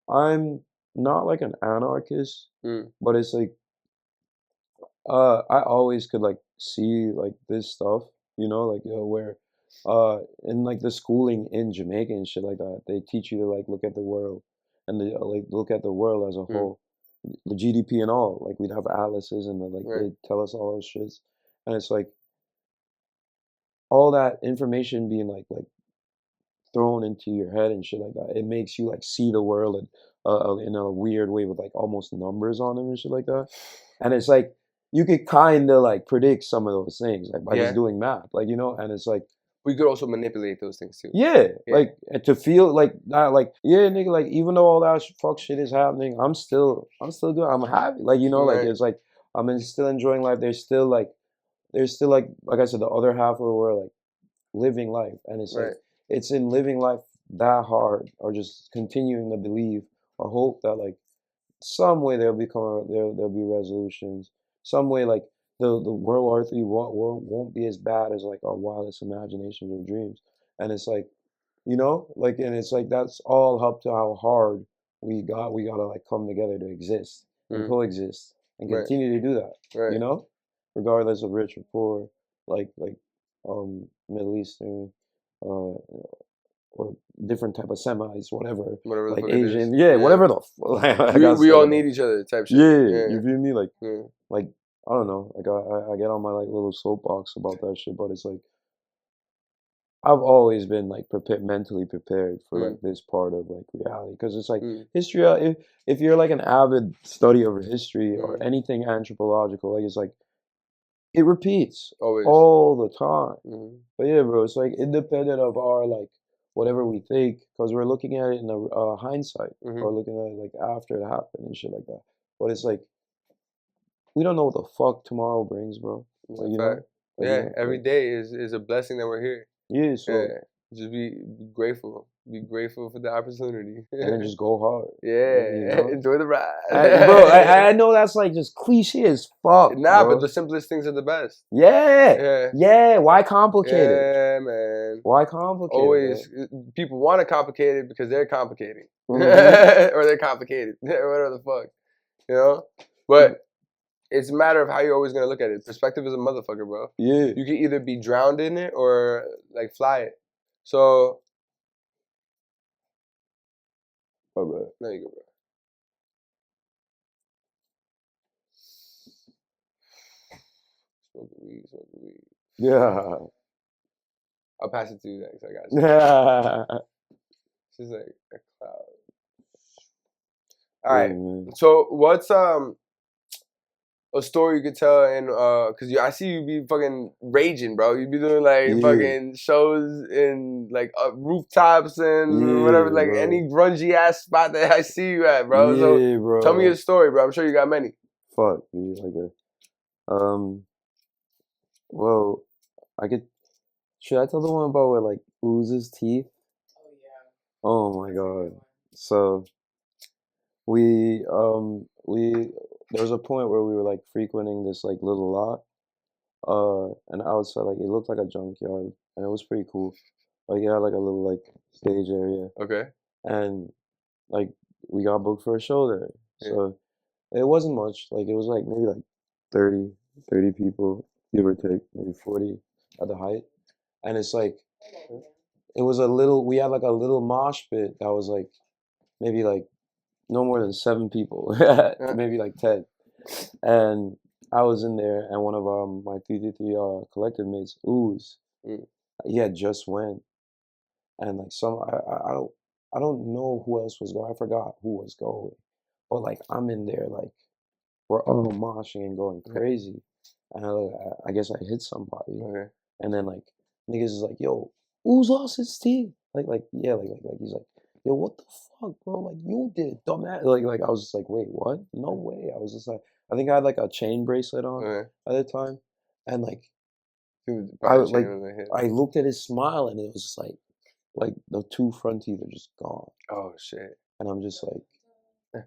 [SPEAKER 1] I'm not like an anarchist, but it's like I always could like see like this stuff, you know, like where in like the schooling in Jamaica and shit like that, they teach you to like look at the world and they like look at the world as a whole, the GDP and all. Like we'd have atlases and like
[SPEAKER 2] Right.
[SPEAKER 1] they tell us all those shits, and it's like all that information being like thrown into your head and shit like that. It makes you like see the world in a weird way with like almost numbers on them and shit like that. And it's like you could kind of like predict some of those things like by just doing math, like you know. And it's like
[SPEAKER 2] we could also manipulate those things too.
[SPEAKER 1] Yeah, like to feel like not like yeah, nigga. Like even though all that fuck shit is happening, I'm still good. I'm happy. Like you know, like
[SPEAKER 2] Right.
[SPEAKER 1] it's like still enjoying life. There's still like I said, the other half of the world like living life, and it's
[SPEAKER 2] Right.
[SPEAKER 1] like it's in living life that hard, or just continuing to believe or hope that like some way there'll be resolutions. Some way like the World War III won't be as bad as like our wildest imaginations or dreams. And it's like, you know, like and it's like that's all up to how hard we gotta like come together to exist and coexist and
[SPEAKER 2] Right.
[SPEAKER 1] continue to do that.
[SPEAKER 2] Right.
[SPEAKER 1] You know? Regardless of rich or poor, like Middle Eastern, or different type of semis, whatever
[SPEAKER 2] Whatever the
[SPEAKER 1] like
[SPEAKER 2] fuck it is.
[SPEAKER 1] Asian, whatever the
[SPEAKER 2] we all need each other type shit.
[SPEAKER 1] Yeah, you feel me? Like,
[SPEAKER 2] Yeah.
[SPEAKER 1] like I don't know. Like I get on my like little soapbox about that shit, but it's like I've always been like mentally prepared for like this part of like reality, because it's like history. If you're like an avid study of history or anything anthropological, like it's like it repeats
[SPEAKER 2] Always.
[SPEAKER 1] all the time. But yeah, bro, it's like independent of our like whatever we think, because we're looking at it in a hindsight, or looking at it like after it happened and shit like that. But it's like we don't know what the fuck tomorrow brings, bro. Like, you know? Like,
[SPEAKER 2] yeah,
[SPEAKER 1] you know,
[SPEAKER 2] every
[SPEAKER 1] like,
[SPEAKER 2] day is a blessing that we're here.
[SPEAKER 1] yeah. So
[SPEAKER 2] just be grateful. Be grateful for the opportunity.
[SPEAKER 1] and then just go hard.
[SPEAKER 2] Yeah,
[SPEAKER 1] you know?
[SPEAKER 2] enjoy the ride.
[SPEAKER 1] Bro, I know that's like just cliche as fuck.
[SPEAKER 2] Nah,
[SPEAKER 1] bro.
[SPEAKER 2] but the simplest things are the best.
[SPEAKER 1] Yeah. Why complicate it?
[SPEAKER 2] Yeah, man.
[SPEAKER 1] Why complicate
[SPEAKER 2] Always,
[SPEAKER 1] it?
[SPEAKER 2] people want to complicate it because they're complicating. Or they're complicated. Or whatever the fuck. You know? But it's a matter of how you're always going to look at it. Perspective is a motherfucker, bro.
[SPEAKER 1] Yeah.
[SPEAKER 2] You can either be drowned in it or like fly it. So.
[SPEAKER 1] Oh, bro.
[SPEAKER 2] There you go, bro. Smoke weed.
[SPEAKER 1] Yeah.
[SPEAKER 2] I'll pass it to you next. I got you. It's just like a cloud. All right. So what's a story you could tell, and cause I see you be fucking raging, bro. You be doing like fucking shows in like rooftops and whatever, like
[SPEAKER 1] bro.
[SPEAKER 2] any grungy ass spot that I see you at, bro. So
[SPEAKER 1] bro.
[SPEAKER 2] tell me your story, bro. I'm sure you got many.
[SPEAKER 1] Fuck, dude. Like well, should I tell the one about where like oozes teeth?
[SPEAKER 4] Oh yeah.
[SPEAKER 1] Oh my god. So we there was a point where we were like frequenting this like little lot, and outside like it looked like a junkyard, and it was pretty cool. Like it had like a little like stage area.
[SPEAKER 2] Okay.
[SPEAKER 1] And like we got booked for a show there. So it wasn't much. Like it was like maybe like 30 people, give or take, maybe 40 at the height. And it's like it was we had like a little mosh pit that was like maybe like no more than 7 people, maybe like 10. And I was in there, and one of my 333 collective mates, Ooze, he had just went, and like I don't know who else was going. I forgot who was going, but like I'm in there like we're all moshing and going crazy. And I guess I hit somebody.
[SPEAKER 2] Okay.
[SPEAKER 1] And then like niggas is like, yo, who's lost his teeth? Like yeah, like he's like, yo, what the fuck, bro? Like you did, dumbass. Like I was just like, wait, what? No way. I was just like, I think I had like a chain bracelet on
[SPEAKER 2] Okay.
[SPEAKER 1] at the time, and like
[SPEAKER 2] Dude,
[SPEAKER 1] I
[SPEAKER 2] probably
[SPEAKER 1] like
[SPEAKER 2] changed my head.
[SPEAKER 1] I looked at his smile and it was just like the two front teeth are just gone,
[SPEAKER 2] Oh shit.
[SPEAKER 1] and I'm just like,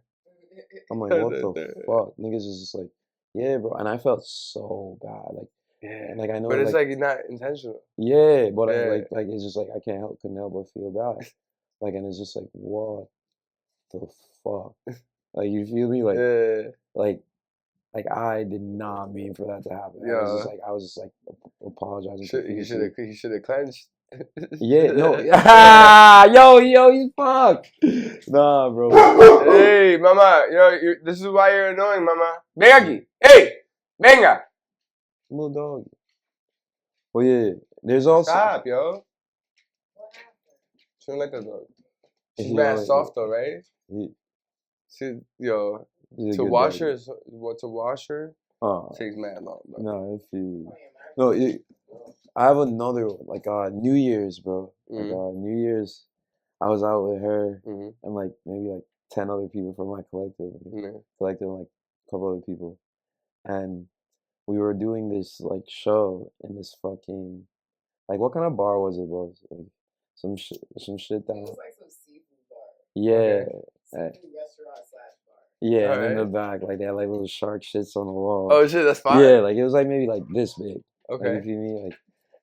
[SPEAKER 1] I'm like, what the fuck? Niggas is just like, yeah, bro, and I felt so bad, like.
[SPEAKER 2] Yeah.
[SPEAKER 1] And like I know,
[SPEAKER 2] But it's like not intentional.
[SPEAKER 1] yeah, but
[SPEAKER 2] Yeah.
[SPEAKER 1] like it's just like I couldn't help but feel bad, like, and it's just like what the fuck, like you feel me,
[SPEAKER 2] Yeah.
[SPEAKER 1] like I did not mean for that to happen.
[SPEAKER 2] Yeah.
[SPEAKER 1] I was just like apologizing.
[SPEAKER 2] He should have clenched.
[SPEAKER 1] Yeah, no, yo, you fuck, nah, bro.
[SPEAKER 2] Hey, mama, this is why you're annoying, mama. Ven aquí. Hey, venga.
[SPEAKER 1] Little dog. Well, yeah, there's also.
[SPEAKER 2] Stop, yo. She don't like that dog. She's mad soft though, right? To wash her, takes mad long, bro.
[SPEAKER 1] No, if you, no, I have another one, like New Year's, bro. Like New Year's, I was out with her and like maybe like 10 other people from my collective, like a couple other people, and we were doing this like show in this fucking, like, what kind of bar was it, bro? Like some shit that.
[SPEAKER 6] It was like some seafood bar.
[SPEAKER 1] Yeah.
[SPEAKER 6] Seafood restaurant /bar.
[SPEAKER 1] Yeah, and in the back, like they had like little shark shits on the wall.
[SPEAKER 2] Oh shit, that's fine.
[SPEAKER 1] Yeah, like it was like maybe like this big.
[SPEAKER 2] Okay.
[SPEAKER 1] Like, you feel me? Like,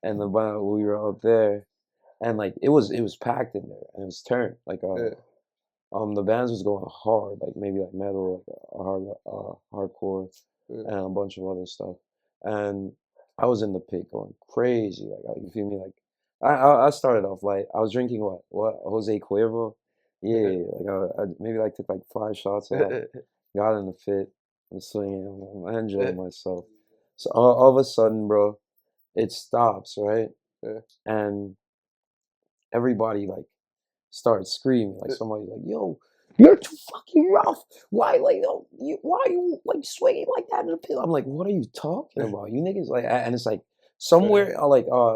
[SPEAKER 1] and we were up there, and like it was packed in there, and it was turned. Like the bands was going hard, like maybe like metal, like hardcore, and a bunch of other stuff. And I was in the pit going crazy. Like you feel me? Like I started off like I was drinking what Jose Cuervo. Yeah, like I maybe like took like 5 shots out, got in the fit, I'm swinging, I enjoyed myself. So all of a sudden, bro, it stops, right? And everybody like starts screaming, like somebody's like, "Yo, you're too fucking rough. Why, like, why are you like swinging like that in the pit?" I'm like, "What are you talking about, you niggas?" Like, and it's like somewhere,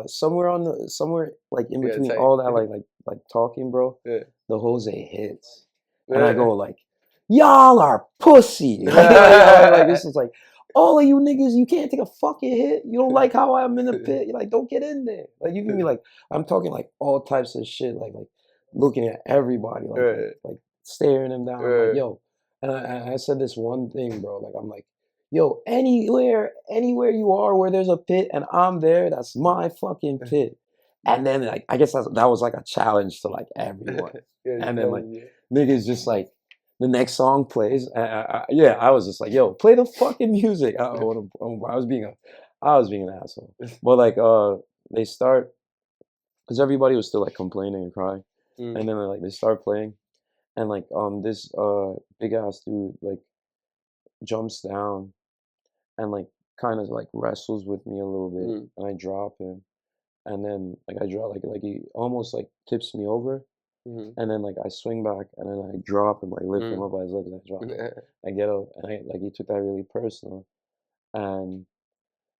[SPEAKER 1] somewhere like in between all that, like talking, bro. The Jose hits, and I go like, "Y'all are pussy." Like this is like, all of you niggas, you can't take a fucking hit. You don't like how I'm in the pit. You're like, don't get in there. Like you feel me? Like I'm talking like all types of shit, like looking at everybody, like staring them down. I'm like, yo, and I said this one thing, bro. Like I'm like, yo, anywhere you are where there's a pit and I'm there, that's my fucking pit. And then like I guess that was like a challenge to like everyone. And then like niggas just like the next song plays. I was just like, yo, play the fucking music. I was being an asshole. But like they start, because everybody was still like complaining and crying. And then like they start playing, and like this big ass dude like jumps down and like kind of like wrestles with me a little bit, and I drop him, and then like I drop like he almost like tips me over, and then like I swing back, and then I drop him, like lift him up by his legs, and I drop him. I get up, and he took that really personal, and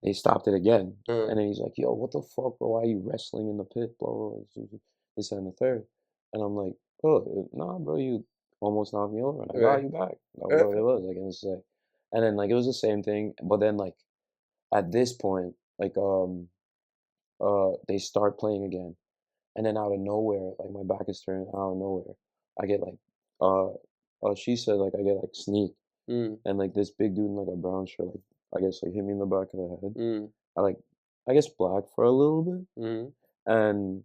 [SPEAKER 1] they stopped it again, and then he's like, "Yo, what the fuck, bro? Why are you wrestling in the pit, blah blah blah, this and the third?" And I'm like, "Oh, nah, bro, you almost knocked me over, and I got you back." That's what it was, like, and it's like, and then like it was the same thing, but then like at this point, like they start playing again, and then out of nowhere, like my back is turned, out of nowhere, I get like she said like I get like sneak, and like this big dude in like a brown shirt, like I guess like hit me in the back of the head. I guess black for a little bit, and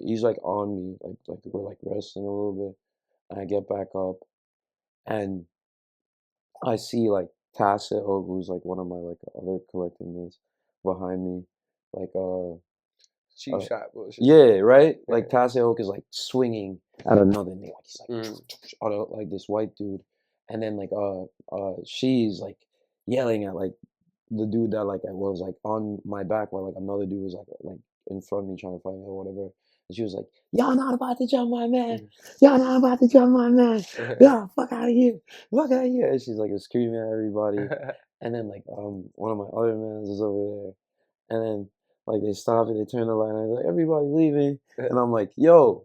[SPEAKER 1] he's like on me, like we're like wrestling a little bit, and I get back up, and I see like Tacit Hogue, who's like one of my like other collective mates, behind me, like
[SPEAKER 2] cheap shot bullshit.
[SPEAKER 1] yeah, right. Like Tacit Hogue is like swinging at another nigga, like he's like like this white dude, and then like she's like yelling at like the dude that like was like on my back while like another dude was like in front of me trying to fight me or whatever. And she was like, y'all not about to jump my man. Y'all not about to jump my man. Yeah, fuck out of here. Fuck out of here. And she's like screaming at everybody. And then like one of my other mans is over there. And then like they stop and they turn the light on. They're like, everybody leaving. And I'm like, yo,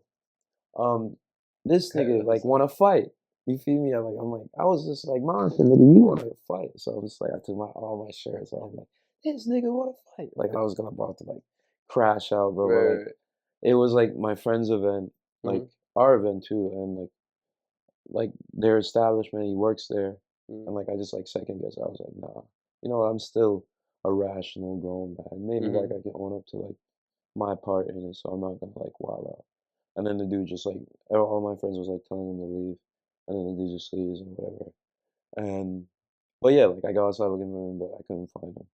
[SPEAKER 1] this nigga like wanna fight. You feel me? I'm like, I was just like, mom, nigga, you wanna fight. So I was just like, I took all my shirts off. I'm like, this nigga wanna fight. Like I was about to like crash out, bro. But like it was like my friend's event, like our event too, and like their establishment, he works there. And like I just like second guess. I was like, nah, you know what, I'm still a rational grown man. Maybe like I can own up to like my part in it, so I'm not gonna like wild out. And then the dude just like all my friends was like telling him to leave, and then the dude just leaves and whatever. And but yeah, like I got outside looking for him, but I couldn't find him.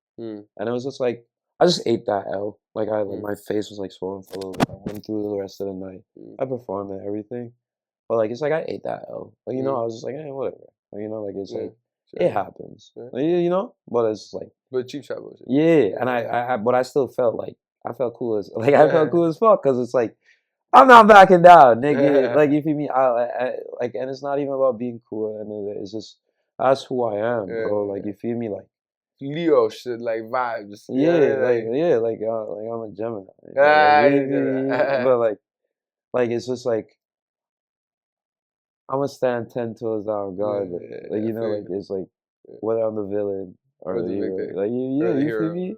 [SPEAKER 1] And it was just like I just ate that L. Like my face was like swollen for a little bit. I went through the rest of the night. I performed and everything, but like it's like I ate that L. Like you know, I was just like, whatever. Like, you know, like it's like it happens. Like, you know, but it's like
[SPEAKER 2] but cheap shot bullshit.
[SPEAKER 1] Yeah, and I but I still felt like I felt cool as like I felt cool as fuck because it's like I'm not backing down, nigga. Like you feel me? I like, and it's not even about being cool, and it's just that's who I am, bro. Like you feel me? Like
[SPEAKER 2] Leo shit, like vibes.
[SPEAKER 1] Like I'm a Gemini. But like it's just like I'm gonna stand 10 toes down regardless. Like you know, like it's like whether I'm the villain or the hero. Like you feel me?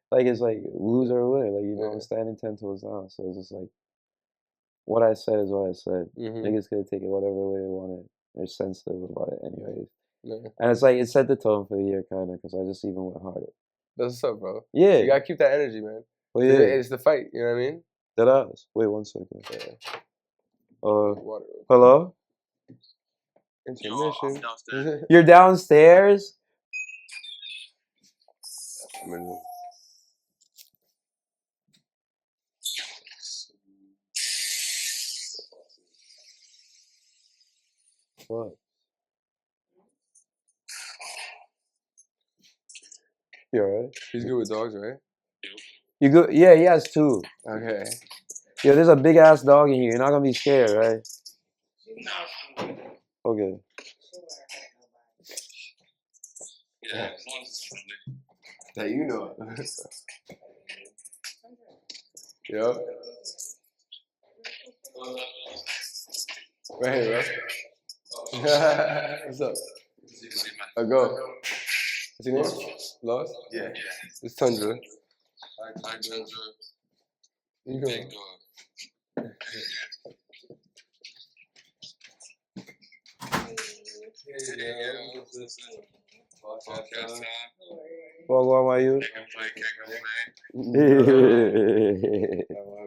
[SPEAKER 1] Like it's like loser or winner. Like you know, I'm standing 10 toes down. So it's just like what I said is what I said. Niggas could take it whatever way they want it. They're sensitive about it anyways. And it's like it set the tone for the year kind of because I just even went harder.
[SPEAKER 2] That's what's up, bro.
[SPEAKER 1] Yeah.
[SPEAKER 2] You gotta keep that energy, man.
[SPEAKER 1] Well, yeah.
[SPEAKER 2] It's the fight. You know what I mean?
[SPEAKER 1] That is. Wait 1 second. Hello?
[SPEAKER 2] Intermission.
[SPEAKER 1] You're downstairs? What? You alright?
[SPEAKER 2] He's good with dogs, right?
[SPEAKER 1] You good? Yeah, he has 2.
[SPEAKER 2] Okay.
[SPEAKER 1] Yo, there's a big ass dog in here. You're not gonna be scared, right? Okay.
[SPEAKER 7] Yeah.
[SPEAKER 2] That you know. Yo. Right here, bro. What's up? Go. What's your name? Lost?
[SPEAKER 7] Yeah.
[SPEAKER 2] It's Tundra.
[SPEAKER 7] Hi, Tundra.
[SPEAKER 2] You
[SPEAKER 7] Big
[SPEAKER 2] go.
[SPEAKER 7] dog. Podcast time.
[SPEAKER 1] Well, what about you?
[SPEAKER 7] Can't complain.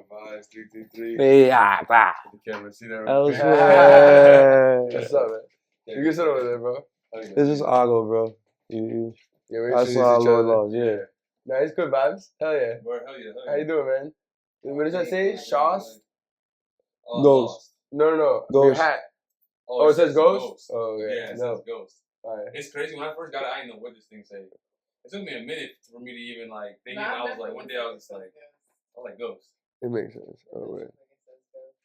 [SPEAKER 2] VYBZ 333.
[SPEAKER 1] Yeah, bah.
[SPEAKER 2] The camera, see that?
[SPEAKER 1] Elsewhere.
[SPEAKER 2] What's up, man? You can sit over there, bro.
[SPEAKER 1] This is Ago, bro.
[SPEAKER 2] Yeah, we
[SPEAKER 1] I
[SPEAKER 2] introduced
[SPEAKER 1] saw
[SPEAKER 2] each
[SPEAKER 1] Lord
[SPEAKER 2] other.
[SPEAKER 1] Laws, yeah.
[SPEAKER 2] Nah, it's good vibes. Hell yeah.
[SPEAKER 7] Hell yeah.
[SPEAKER 2] How you doing, man? What did I say? Shoss?
[SPEAKER 1] Ghost.
[SPEAKER 2] No.
[SPEAKER 1] Ghost.
[SPEAKER 2] Your hat. Oh, it says Ghost? Oh, okay.
[SPEAKER 7] Yeah, it
[SPEAKER 2] No.
[SPEAKER 7] says Ghost.
[SPEAKER 2] Alright.
[SPEAKER 7] It's crazy. When I first got it, I didn't know what this thing said. It took me a minute for me to even like think. I was like, one day I was just like, Ghost.
[SPEAKER 2] It makes sense. Oh, wait.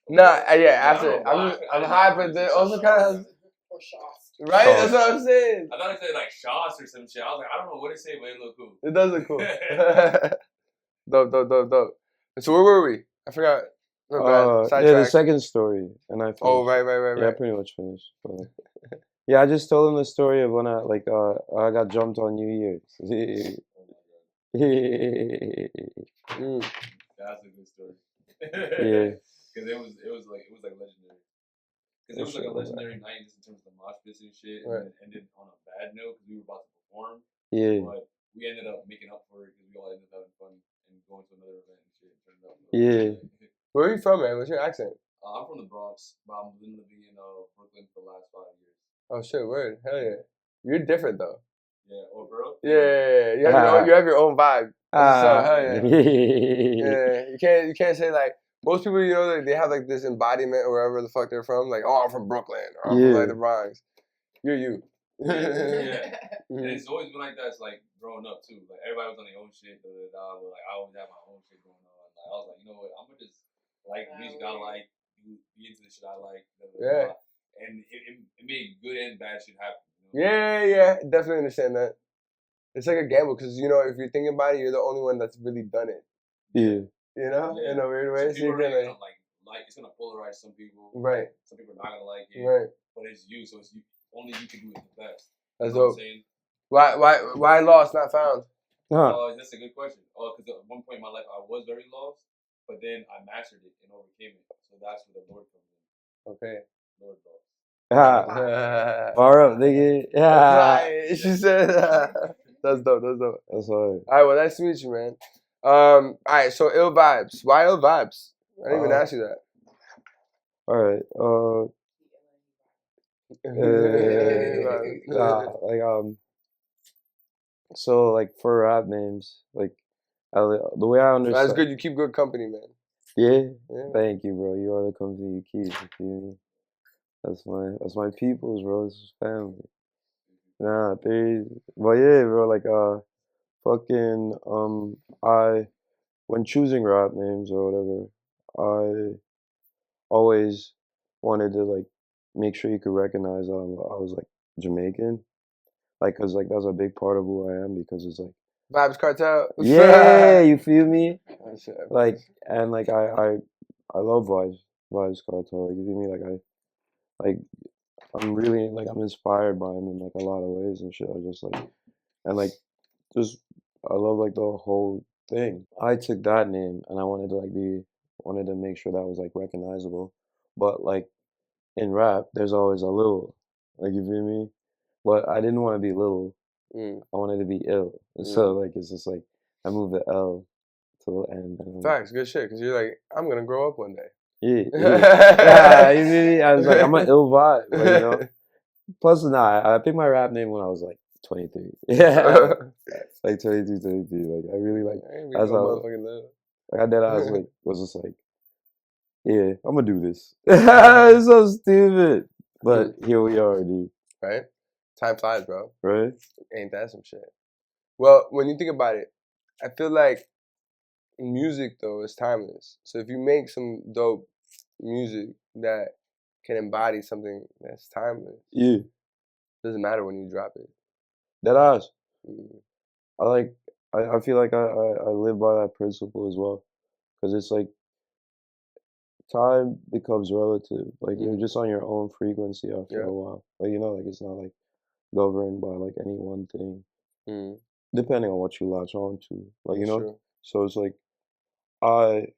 [SPEAKER 2] Nah, yeah, after. I'm high, but then also kind of. Right? That's what I'm saying.
[SPEAKER 7] I thought it said like Shoss or some shit. I was like, I don't know what it said, but it looked cool.
[SPEAKER 2] It does look cool. Dope. So where were we? I forgot.
[SPEAKER 1] Yeah, the second story, and I finished.
[SPEAKER 2] Oh, right.
[SPEAKER 1] Yeah, I pretty much finished. But, yeah, I just told him the story of when I got jumped on New Year's.
[SPEAKER 7] That's a good story.
[SPEAKER 1] Yeah.
[SPEAKER 7] Because it was like legendary. Because it was like a legendary night just in terms of the mosh pits and shit, and then it ended on a bad note because we were about to perform.
[SPEAKER 1] Yeah.
[SPEAKER 7] But we ended up making up for it because we all ended up having fun and going to another event and shit. Turned out.
[SPEAKER 1] Yeah.
[SPEAKER 2] Where are you from, man? What's your accent?
[SPEAKER 7] I'm from the Bronx, but I've been living in Brooklyn for the last 5 years.
[SPEAKER 2] Oh shit, word. Hell yeah. You're different though.
[SPEAKER 7] Yeah, bro.
[SPEAKER 2] Yeah. You have your own vibe. Hell yeah. Yeah. You can't say like most people, you know, they have like this embodiment or wherever the fuck they're from. Like, oh, I'm from Brooklyn or I'm from like the Bronx. You're you.
[SPEAKER 7] Yeah. And it's always been like that. It's like growing up too. Like everybody was on their own shit, but like I always had my own shit going on. Like I was like, you know what? I'm gonna just like the music I like, you be into the shit I like. Blah, blah,
[SPEAKER 2] Yeah.
[SPEAKER 7] blah. And it made good and bad shit happen.
[SPEAKER 2] Yeah, definitely understand that. It's like a gamble because you know if you're thinking about it, you're the only one that's really done it.
[SPEAKER 1] Yeah.
[SPEAKER 2] You know,
[SPEAKER 7] Yeah.
[SPEAKER 2] in a weird way.
[SPEAKER 7] Some people are gonna like it's gonna polarize some people.
[SPEAKER 2] Right.
[SPEAKER 7] Some people are not gonna like it.
[SPEAKER 2] Right.
[SPEAKER 7] But it's you, so it's you. Only you can do it the best.
[SPEAKER 2] That's
[SPEAKER 7] You know
[SPEAKER 2] dope.
[SPEAKER 7] what I'm saying?
[SPEAKER 2] Why lost, not found?
[SPEAKER 7] That's a good question. Because at one point in my life I was very lost, but then I mastered it and overcame it. So that's where the Lord comes in.
[SPEAKER 2] Okay.
[SPEAKER 7] Lord lost.
[SPEAKER 1] Far up, nigga. Yeah.
[SPEAKER 2] Right. She said that's dope. That's dope.
[SPEAKER 1] That's all
[SPEAKER 2] All right, well, nice to meet you, man. All right, so ill vibes. Why ill vibes? I didn't even ask you that.
[SPEAKER 1] All right. So like for rap names, like the way I understand.
[SPEAKER 2] That's good. You keep good company, man.
[SPEAKER 1] Yeah.
[SPEAKER 2] Yeah.
[SPEAKER 1] Thank you, bro. You are the company you keep. You feel me? That's my peoples, bro. This is family. Nah, but yeah, bro. Like fucking I when choosing rap names or whatever, I always wanted to like make sure you could recognize I was like Jamaican, like cause like that's a big part of who I am because it's like
[SPEAKER 2] Vibes Cartel.
[SPEAKER 1] yeah, you feel me?
[SPEAKER 2] Oh, shit.
[SPEAKER 1] Like and like I love vibes cartel. Like you feel me? Like I'm really like I'm inspired by him in like a lot of ways and shit. I just like and like just I love like the whole thing. I took that name and I wanted to wanted to make sure that was like recognizable. But like in rap, there's always a little, like you feel me? But I didn't want to be little.
[SPEAKER 2] Mm.
[SPEAKER 1] I wanted to be ill. So like it's just like I moved the L to the N.
[SPEAKER 2] Facts, good shit. Because you're like, I'm gonna grow up one day.
[SPEAKER 1] Yeah, yeah, you feel me? I was like, I'm an ill vibe, like, you know. Plus, I picked my rap name when I was like 23. Yeah, like 22, 23. Like I really like. That's how. Like I did. I was just like, yeah, I'm gonna do this. It's so stupid, but here we are, dude.
[SPEAKER 2] Right? Time flies, bro.
[SPEAKER 1] Right?
[SPEAKER 2] Ain't that some shit? Well, when you think about it, I feel like music though is timeless. So if you make some dope music that can embody something that's timeless,
[SPEAKER 1] yeah,
[SPEAKER 2] doesn't matter when you drop it.
[SPEAKER 1] That ass.
[SPEAKER 2] Mm.
[SPEAKER 1] I feel like I live by that principle as well, because it's like time becomes relative. Like you're just on your own frequency after a while. Like you know, like it's not like governed by like any one thing. Depending on what you latch on to. Like you know?
[SPEAKER 2] True.
[SPEAKER 1] So it's like I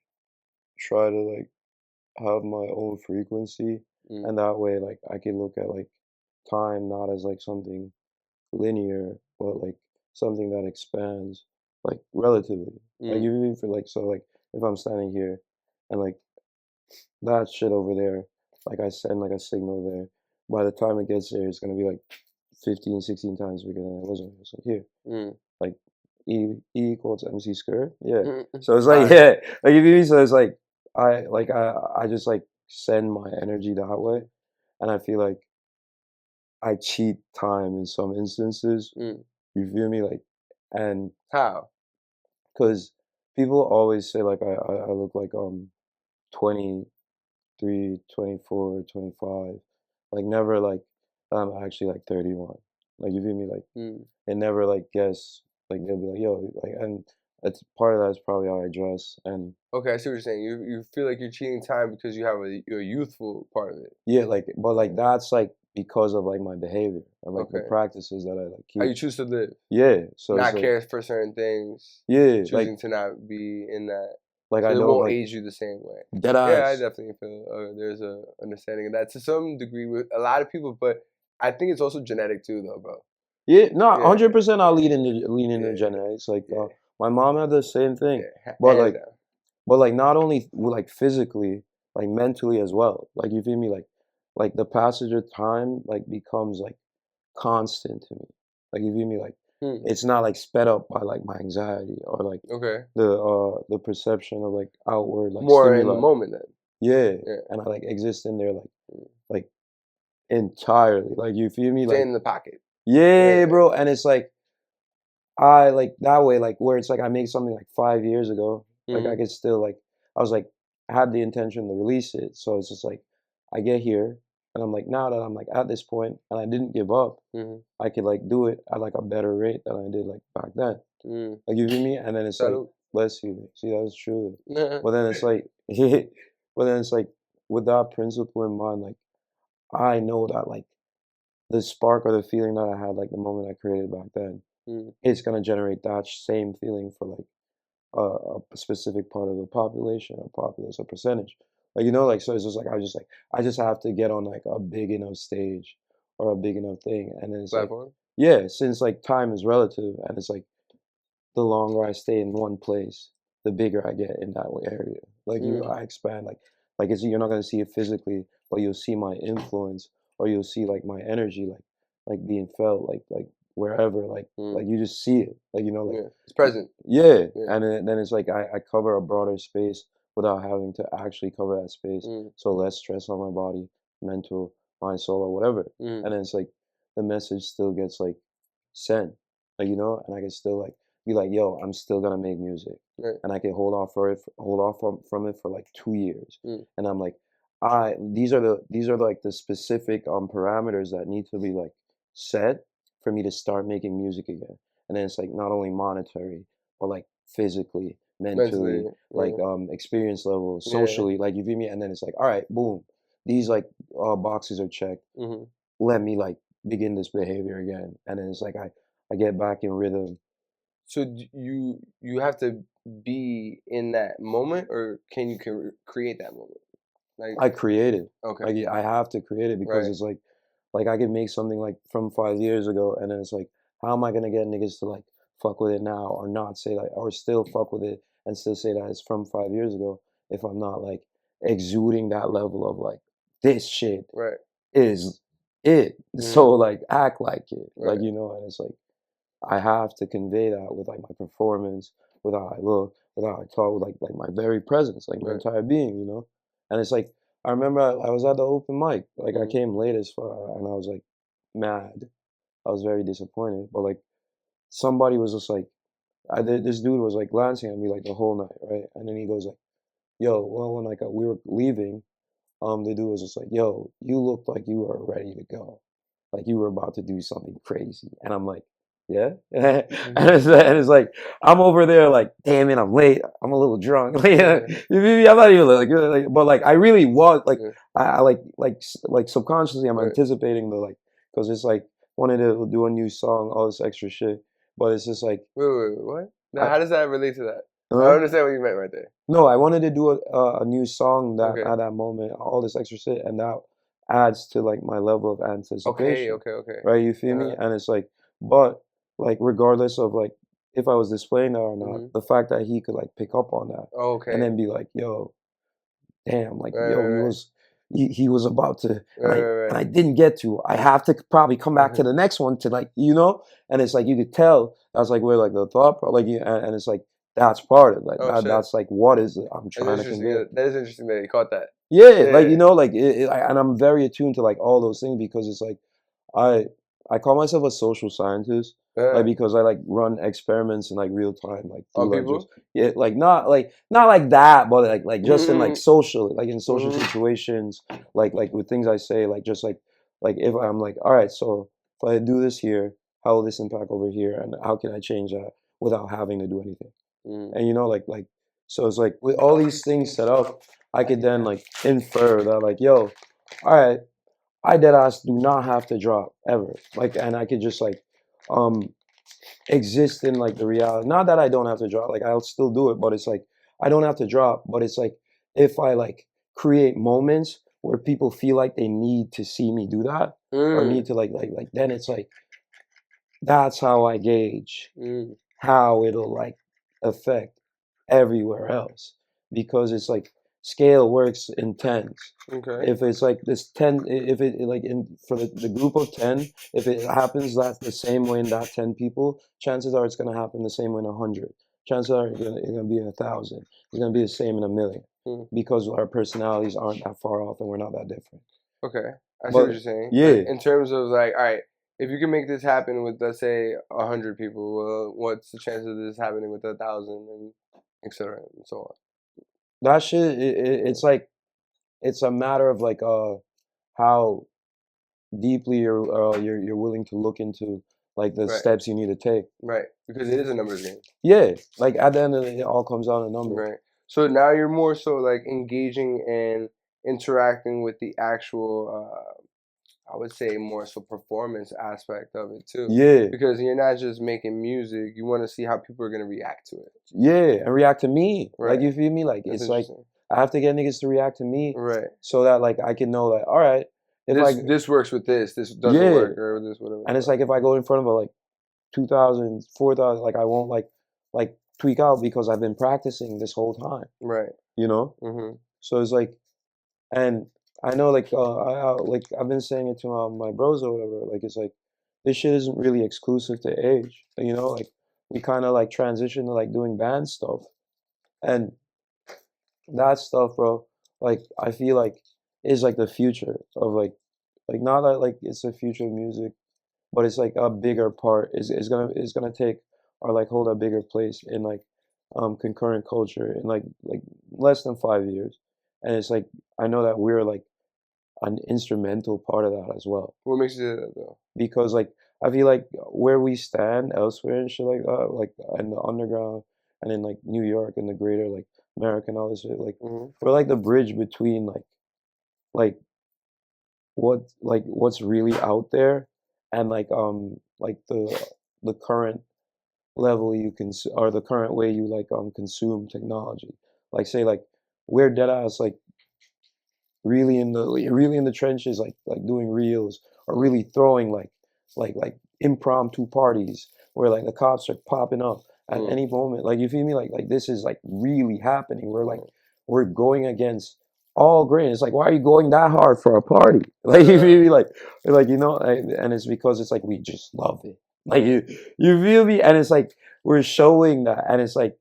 [SPEAKER 1] try to like have my own frequency and that way like I can look at like time not as like something linear but like something that expands like relatively. Like you mean for like so like if I'm standing here and like that shit over there, like I send like a signal there, by the time it gets there it's gonna be like 15, 16 times bigger than it was when it was like here. Like E equals MC squared. Yeah. So it's like yeah, like if you so it's like I just like send my energy that way, and I feel like I cheat time in some instances. You feel me? Like, and
[SPEAKER 2] how?
[SPEAKER 1] Because people always say like I look like 23, 24, 25. Like never like I'm actually like 31. Like you feel me? Like they never like guess. Like they'll be like yo like and it's part of that is probably how I dress and
[SPEAKER 2] okay I see what you're saying. You feel like you're cheating time because you have a youthful part of it.
[SPEAKER 1] Yeah, like but like that's like because of like my behavior and like the practices that I like keep.
[SPEAKER 2] How you choose to live.
[SPEAKER 1] Yeah, so
[SPEAKER 2] not
[SPEAKER 1] like,
[SPEAKER 2] care for certain things.
[SPEAKER 1] Yeah,
[SPEAKER 2] choosing
[SPEAKER 1] like,
[SPEAKER 2] to not be in that.
[SPEAKER 1] Like
[SPEAKER 2] so
[SPEAKER 1] I know
[SPEAKER 2] it won't
[SPEAKER 1] like,
[SPEAKER 2] age you the same way.
[SPEAKER 1] Deadass.
[SPEAKER 2] Yeah, I definitely feel there's a understanding of that to some degree with a lot of people, but I think it's also genetic too, though, bro.
[SPEAKER 1] Yeah, no, 100%. I'll lean into genetics. Like my mom had the same thing, but like not only like physically, like mentally as well. Like you feel me? Like the passage of time like becomes like constant to me. Like you feel me? Like it's not like sped up by like my anxiety or like the perception of like outward like
[SPEAKER 2] more
[SPEAKER 1] stimuli.
[SPEAKER 2] in the moment then.
[SPEAKER 1] Yeah, and I like exist in there like entirely. Like you feel me?
[SPEAKER 2] Stay
[SPEAKER 1] like
[SPEAKER 2] in the pocket.
[SPEAKER 1] Yeah, bro. And it's like I like that way, like where it's like I made something like 5 years ago. Like I could still like I was like had the intention to release it. So it's just like I get here and I'm like, now that I'm like at this point and I didn't give up, I could like do it at like a better rate than I did like back then. Like you feel me? And then it's like,
[SPEAKER 2] Salud.
[SPEAKER 1] bless you. See, that was true. But then it's like, but then it's like with that principle in mind, like I know that like the spark or the feeling that I had like the moment I created back then, it's gonna generate that same feeling for like a specific part of the population or populace or percentage. Like you know, like so it's just like I just have to get on like a big enough stage or a big enough thing, and then it's like
[SPEAKER 2] Platform.
[SPEAKER 1] yeah, since like time is relative, and it's like the longer I stay in one place, the bigger I get in that area. Like I expand. Like it's you're not gonna see it physically, but you'll see my influence, or you'll see like my energy, like being felt, like wherever, like you just see it, like you know, like
[SPEAKER 2] It's present.
[SPEAKER 1] yeah.
[SPEAKER 2] Yeah.
[SPEAKER 1] And then it's like I cover a broader space without having to actually cover that space, so less stress on my body, mental, mind, soul, or whatever. And then it's like the message still gets like sent, like you know, and I can still like be like, yo, I'm still gonna make music, and I can hold off from it for like 2 years, and I'm like, these are like the specific parameters that need to be like set for me to start making music again, and then it's like not only monetary, but like physically, mentally, like experience level, socially, like you feel me, and then it's like, all right, boom, these like boxes are checked. Let me like begin this behavior again, and then it's like I get back in rhythm.
[SPEAKER 2] So you have to be in that moment, or can you create that moment? Like
[SPEAKER 1] I create it.
[SPEAKER 2] Okay.
[SPEAKER 1] Like I have to create it because it's like I could make something like from 5 years ago, and then it's like, how am I gonna get niggas to like fuck with it now or not say like or still fuck with it and still say that it's from 5 years ago if I'm not like exuding that level of like this shit is it. So like act like it. Like you know, and it's like I have to convey that with like my performance, with how I look, with how I talk, with like my very presence, like my entire being, you know. And it's like I remember I was at the open mic, like I came late as far, and I was like mad. I was very disappointed, but like somebody was just like, this dude was like glancing at me like the whole night, right? And then he goes like, "Yo, well, when like we were leaving, the dude was just like, yo, you looked like you were ready to go, like you were about to do something crazy." And I'm like, yeah. And it's like I'm over there like, damn it, I'm late, I'm a little drunk. You feel me? I'm not even like, but like I really was like, I like subconsciously I'm anticipating the like, because it's like wanted to do a new song, all this extra shit, but it's just like,
[SPEAKER 2] wait, what? Now, how does that relate to that? I don't understand what you meant right there.
[SPEAKER 1] No, I wanted to do a new song that at that moment, all this extra shit, and that adds to like my level of anticipation.
[SPEAKER 2] Okay.
[SPEAKER 1] Right, you feel me? And it's like, but like regardless of like if I was displaying that or not, the fact that he could like pick up on that, and then be like, yo, damn, like yo, he was about to, and I didn't get to. I have to probably come back to the next one to like, you know, and it's like you could tell that's like where like the thought, like, and it's like. That's part of like that's like what is it I'm trying to convey.
[SPEAKER 2] That is interesting that you caught that.
[SPEAKER 1] Yeah, like you know, like and I'm very attuned to like all those things because it's like I call myself a social scientist, like because I like run experiments in like real time, like
[SPEAKER 2] on
[SPEAKER 1] like
[SPEAKER 2] people.
[SPEAKER 1] Just, like not like that, but like just in like social, like in social situations, like with things I say, like just like if I'm like, all right, so if I do this here, how will this impact over here, and how can I change that without having to do anything? And you know, like so it's like with all these things set up, I could then like infer that like, yo, all right, I deadass do not have to drop ever. Like, and I could just like exist in like the reality. Not that I don't have to drop, like I'll still do it, but it's like I don't have to drop, but it's like if I like create moments where people feel like they need to see me do that or need to like then it's like that's how I gauge how it'll like affect everywhere else, because it's like scale works in tens. If it's like this 10, if it like in for the group of 10, if it happens that's the same way in that 10 people, chances are it's going to happen the same way in 100. Chances are it's going to be in 1,000. It's going to be the same in 1,000,000 because our personalities aren't that far off and we're not that different.
[SPEAKER 2] Okay, I see what you're saying.
[SPEAKER 1] Yeah,
[SPEAKER 2] like, in terms of like, all right, if you can make this happen with, let's say, 100 people, well, what's the chance of this happening with 1,000, and etc. and so on?
[SPEAKER 1] that shit, it's like, it's a matter of like how deeply you're willing to look into like the
[SPEAKER 2] Right.
[SPEAKER 1] steps you need to take.
[SPEAKER 2] Right, because it is a numbers game.
[SPEAKER 1] Yeah, like at the end of the day, it all comes down to numbers.
[SPEAKER 2] Right. So now you're more so like engaging and interacting with the actual, I would say more so performance aspect of it too.
[SPEAKER 1] Yeah,
[SPEAKER 2] Because you're not just making music; you want to see how people are gonna react to it.
[SPEAKER 1] yeah, and react to me.
[SPEAKER 2] Right.
[SPEAKER 1] Like, you feel me? Like,
[SPEAKER 2] That's
[SPEAKER 1] it's like
[SPEAKER 2] interesting.
[SPEAKER 1] I have to get niggas to react to me
[SPEAKER 2] Right.
[SPEAKER 1] so that like I can know that, all right, if
[SPEAKER 2] This works with this. This doesn't
[SPEAKER 1] Yeah.
[SPEAKER 2] work, or this whatever.
[SPEAKER 1] and it's like if I go in front of a like 2,000, 4,000, like I won't like tweak out because I've been practicing this whole time,
[SPEAKER 2] Right.
[SPEAKER 1] you know?
[SPEAKER 2] Mm-hmm.
[SPEAKER 1] So it's like, and I know like like I've been saying it to my bros or whatever. Like, it's like this shit isn't really exclusive to age, you know? Like, we kind of like transition to like doing band stuff, and that stuff, bro. Like, I feel like is like the future of like not that like it's the future of music, but it's like a bigger part. Is gonna take or like hold a bigger place in like concurrent culture in like less than 5 years. And it's like I know that we're like an instrumental part of that as well,
[SPEAKER 2] What makes you say that though?
[SPEAKER 1] because like I feel like where we stand elsewhere and shit like that, like in the underground and in like New York and the greater like America and all this shit, like
[SPEAKER 2] Mm-hmm.
[SPEAKER 1] we're like the bridge between like what's really out there and like the current level you can or the current way you like consume technology. Like, say like we're dead ass like really in the trenches, like doing reels or really throwing like impromptu parties where like the cops are popping up at any moment. Like, you feel me? Like this is like really happening. We're going against all grain. It's like, why are you going that hard for a party? Like, you feel me? Like you know, and it's because it's like we just love it. Like, you feel me? And it's like we're showing that, and it's like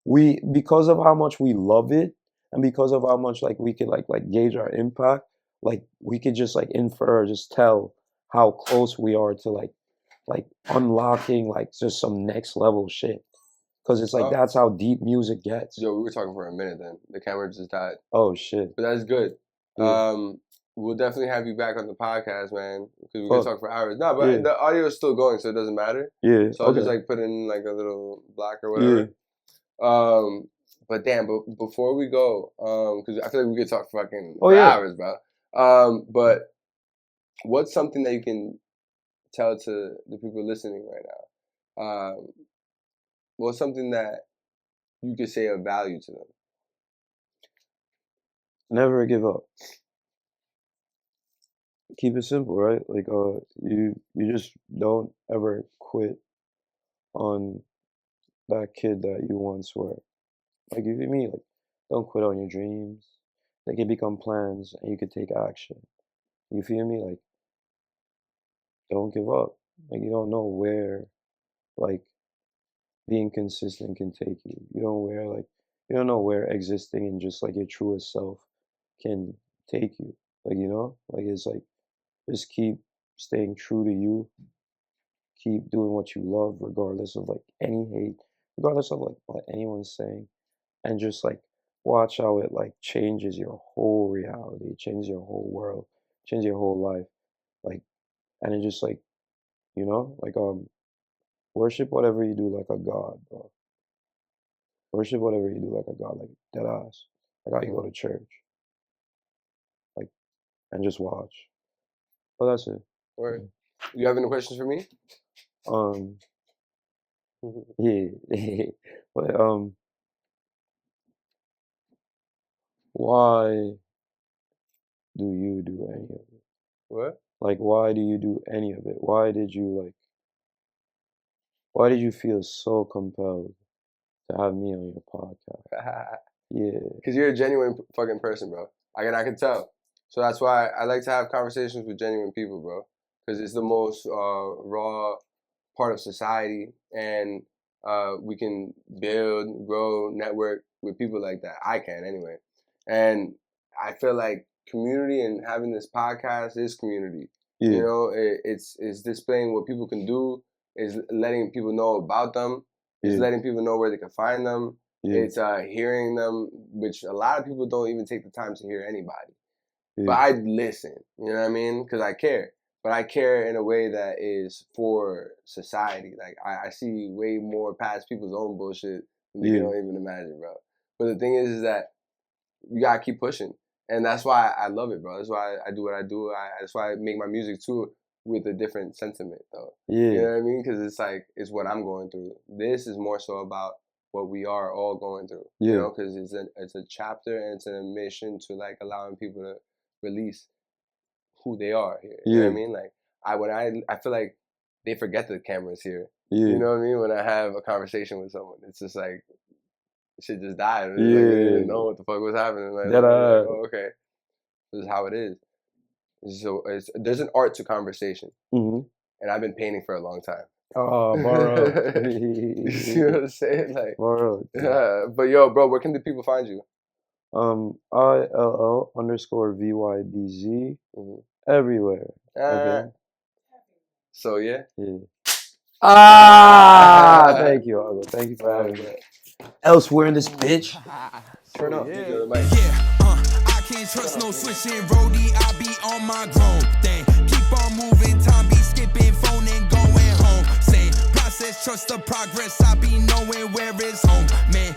[SPEAKER 1] we, because of how much we love it and because of how much like we could like gauge our impact, like we could just like infer, just tell how close we are to like unlocking like just some next level shit, because it's like
[SPEAKER 2] Oh.
[SPEAKER 1] that's how deep music gets.
[SPEAKER 2] Yo, we were talking for a minute then. The camera just died.
[SPEAKER 1] Oh shit.
[SPEAKER 2] But that's good.
[SPEAKER 1] Yeah.
[SPEAKER 2] We'll definitely have you back on the podcast, man, because we can
[SPEAKER 1] Fuck.
[SPEAKER 2] talk for hours. No, but
[SPEAKER 1] Yeah.
[SPEAKER 2] the audio is still going, so it doesn't matter.
[SPEAKER 1] Yeah.
[SPEAKER 2] So I'll
[SPEAKER 1] Okay.
[SPEAKER 2] just like put in like a little block or whatever. But damn, but before we go, because I feel like we could talk fucking for hours, bro. But what's something that you can tell to the people listening right now? What's something that you could say of value to them?
[SPEAKER 1] Never give up. Keep it simple, right? Like you just don't ever quit on that kid that you once were. Like, you feel me? Like, don't quit on your dreams. They can become plans and you can take action. You feel me? Like, don't give up. Like, you don't know where like being consistent can take you. You don't know where existing in just like your truest self can take you. Like, you know? Like, it's like just keep staying true to you. Keep doing what you love regardless of like any hate, regardless of like what anyone's saying. And just like watch how it like changes your whole reality, changes your whole world, changes your whole life. Like, and it just like, you know, like worship whatever you do like a god, bro. Worship whatever you do like a god, like dead ass. Like how you go to church. Like, and just watch. But that's it.
[SPEAKER 2] Or you have any questions for me?
[SPEAKER 1] Yeah. But why do you do any of it?
[SPEAKER 2] What?
[SPEAKER 1] Like, why do you do any of it? Why did you feel so compelled to have me on your podcast? Yeah.
[SPEAKER 2] Because you're a genuine fucking person, bro. I can tell. So that's why I like to have conversations with genuine people, bro. Because it's the most raw part of society, and we can build, grow, network with people like that. I can anyway. And I feel like community and having this podcast is community.
[SPEAKER 1] Yeah.
[SPEAKER 2] You know, it's displaying what people can do, is letting people know about them, is letting people know where they can find them.
[SPEAKER 1] Yeah.
[SPEAKER 2] It's hearing them, which a lot of people don't even take the time to hear anybody.
[SPEAKER 1] Yeah.
[SPEAKER 2] But I listen, you know what I mean? Because I care. But I care in a way that is for society. Like, I see way more past people's own bullshit than you don't even imagine, bro. But the thing is that you gotta keep pushing. And that's why I love it, bro. That's why I do what I do. That's why I make my music, too, with a different sentiment, though.
[SPEAKER 1] Yeah.
[SPEAKER 2] You know what I mean? Because it's like, it's what I'm going through. This is more so about what we are all going through.
[SPEAKER 1] Yeah.
[SPEAKER 2] You know, because it's a chapter and it's an mission to, like, allowing people to release who they are here. You know what I mean? Like, I feel like they forget the camera's here.
[SPEAKER 1] Yeah.
[SPEAKER 2] You know what I mean? When I have a conversation with someone, it's just like, shit just died.
[SPEAKER 1] Yeah.
[SPEAKER 2] Like, I didn't know what the fuck was happening. Like, oh, okay. This is how it is. So there's an art to conversation.
[SPEAKER 1] Mm-hmm.
[SPEAKER 2] And I've been painting for a long time.
[SPEAKER 1] Oh, borrow.
[SPEAKER 2] You see what I'm saying? Like,
[SPEAKER 1] borrow.
[SPEAKER 2] yeah. But yo, bro, where can the people find you?
[SPEAKER 1] iLL _ VYBZ everywhere. Okay.
[SPEAKER 2] So yeah.
[SPEAKER 1] Thank you, Argo. Thank you for having me.
[SPEAKER 2] Elsewhere in this bitch. Turn up.
[SPEAKER 3] I can't trust no switching roadie. I be on my grown thing. Keep on moving, time be skipping, phone and going home. Same process, trust the progress. I be knowing where it's home, man.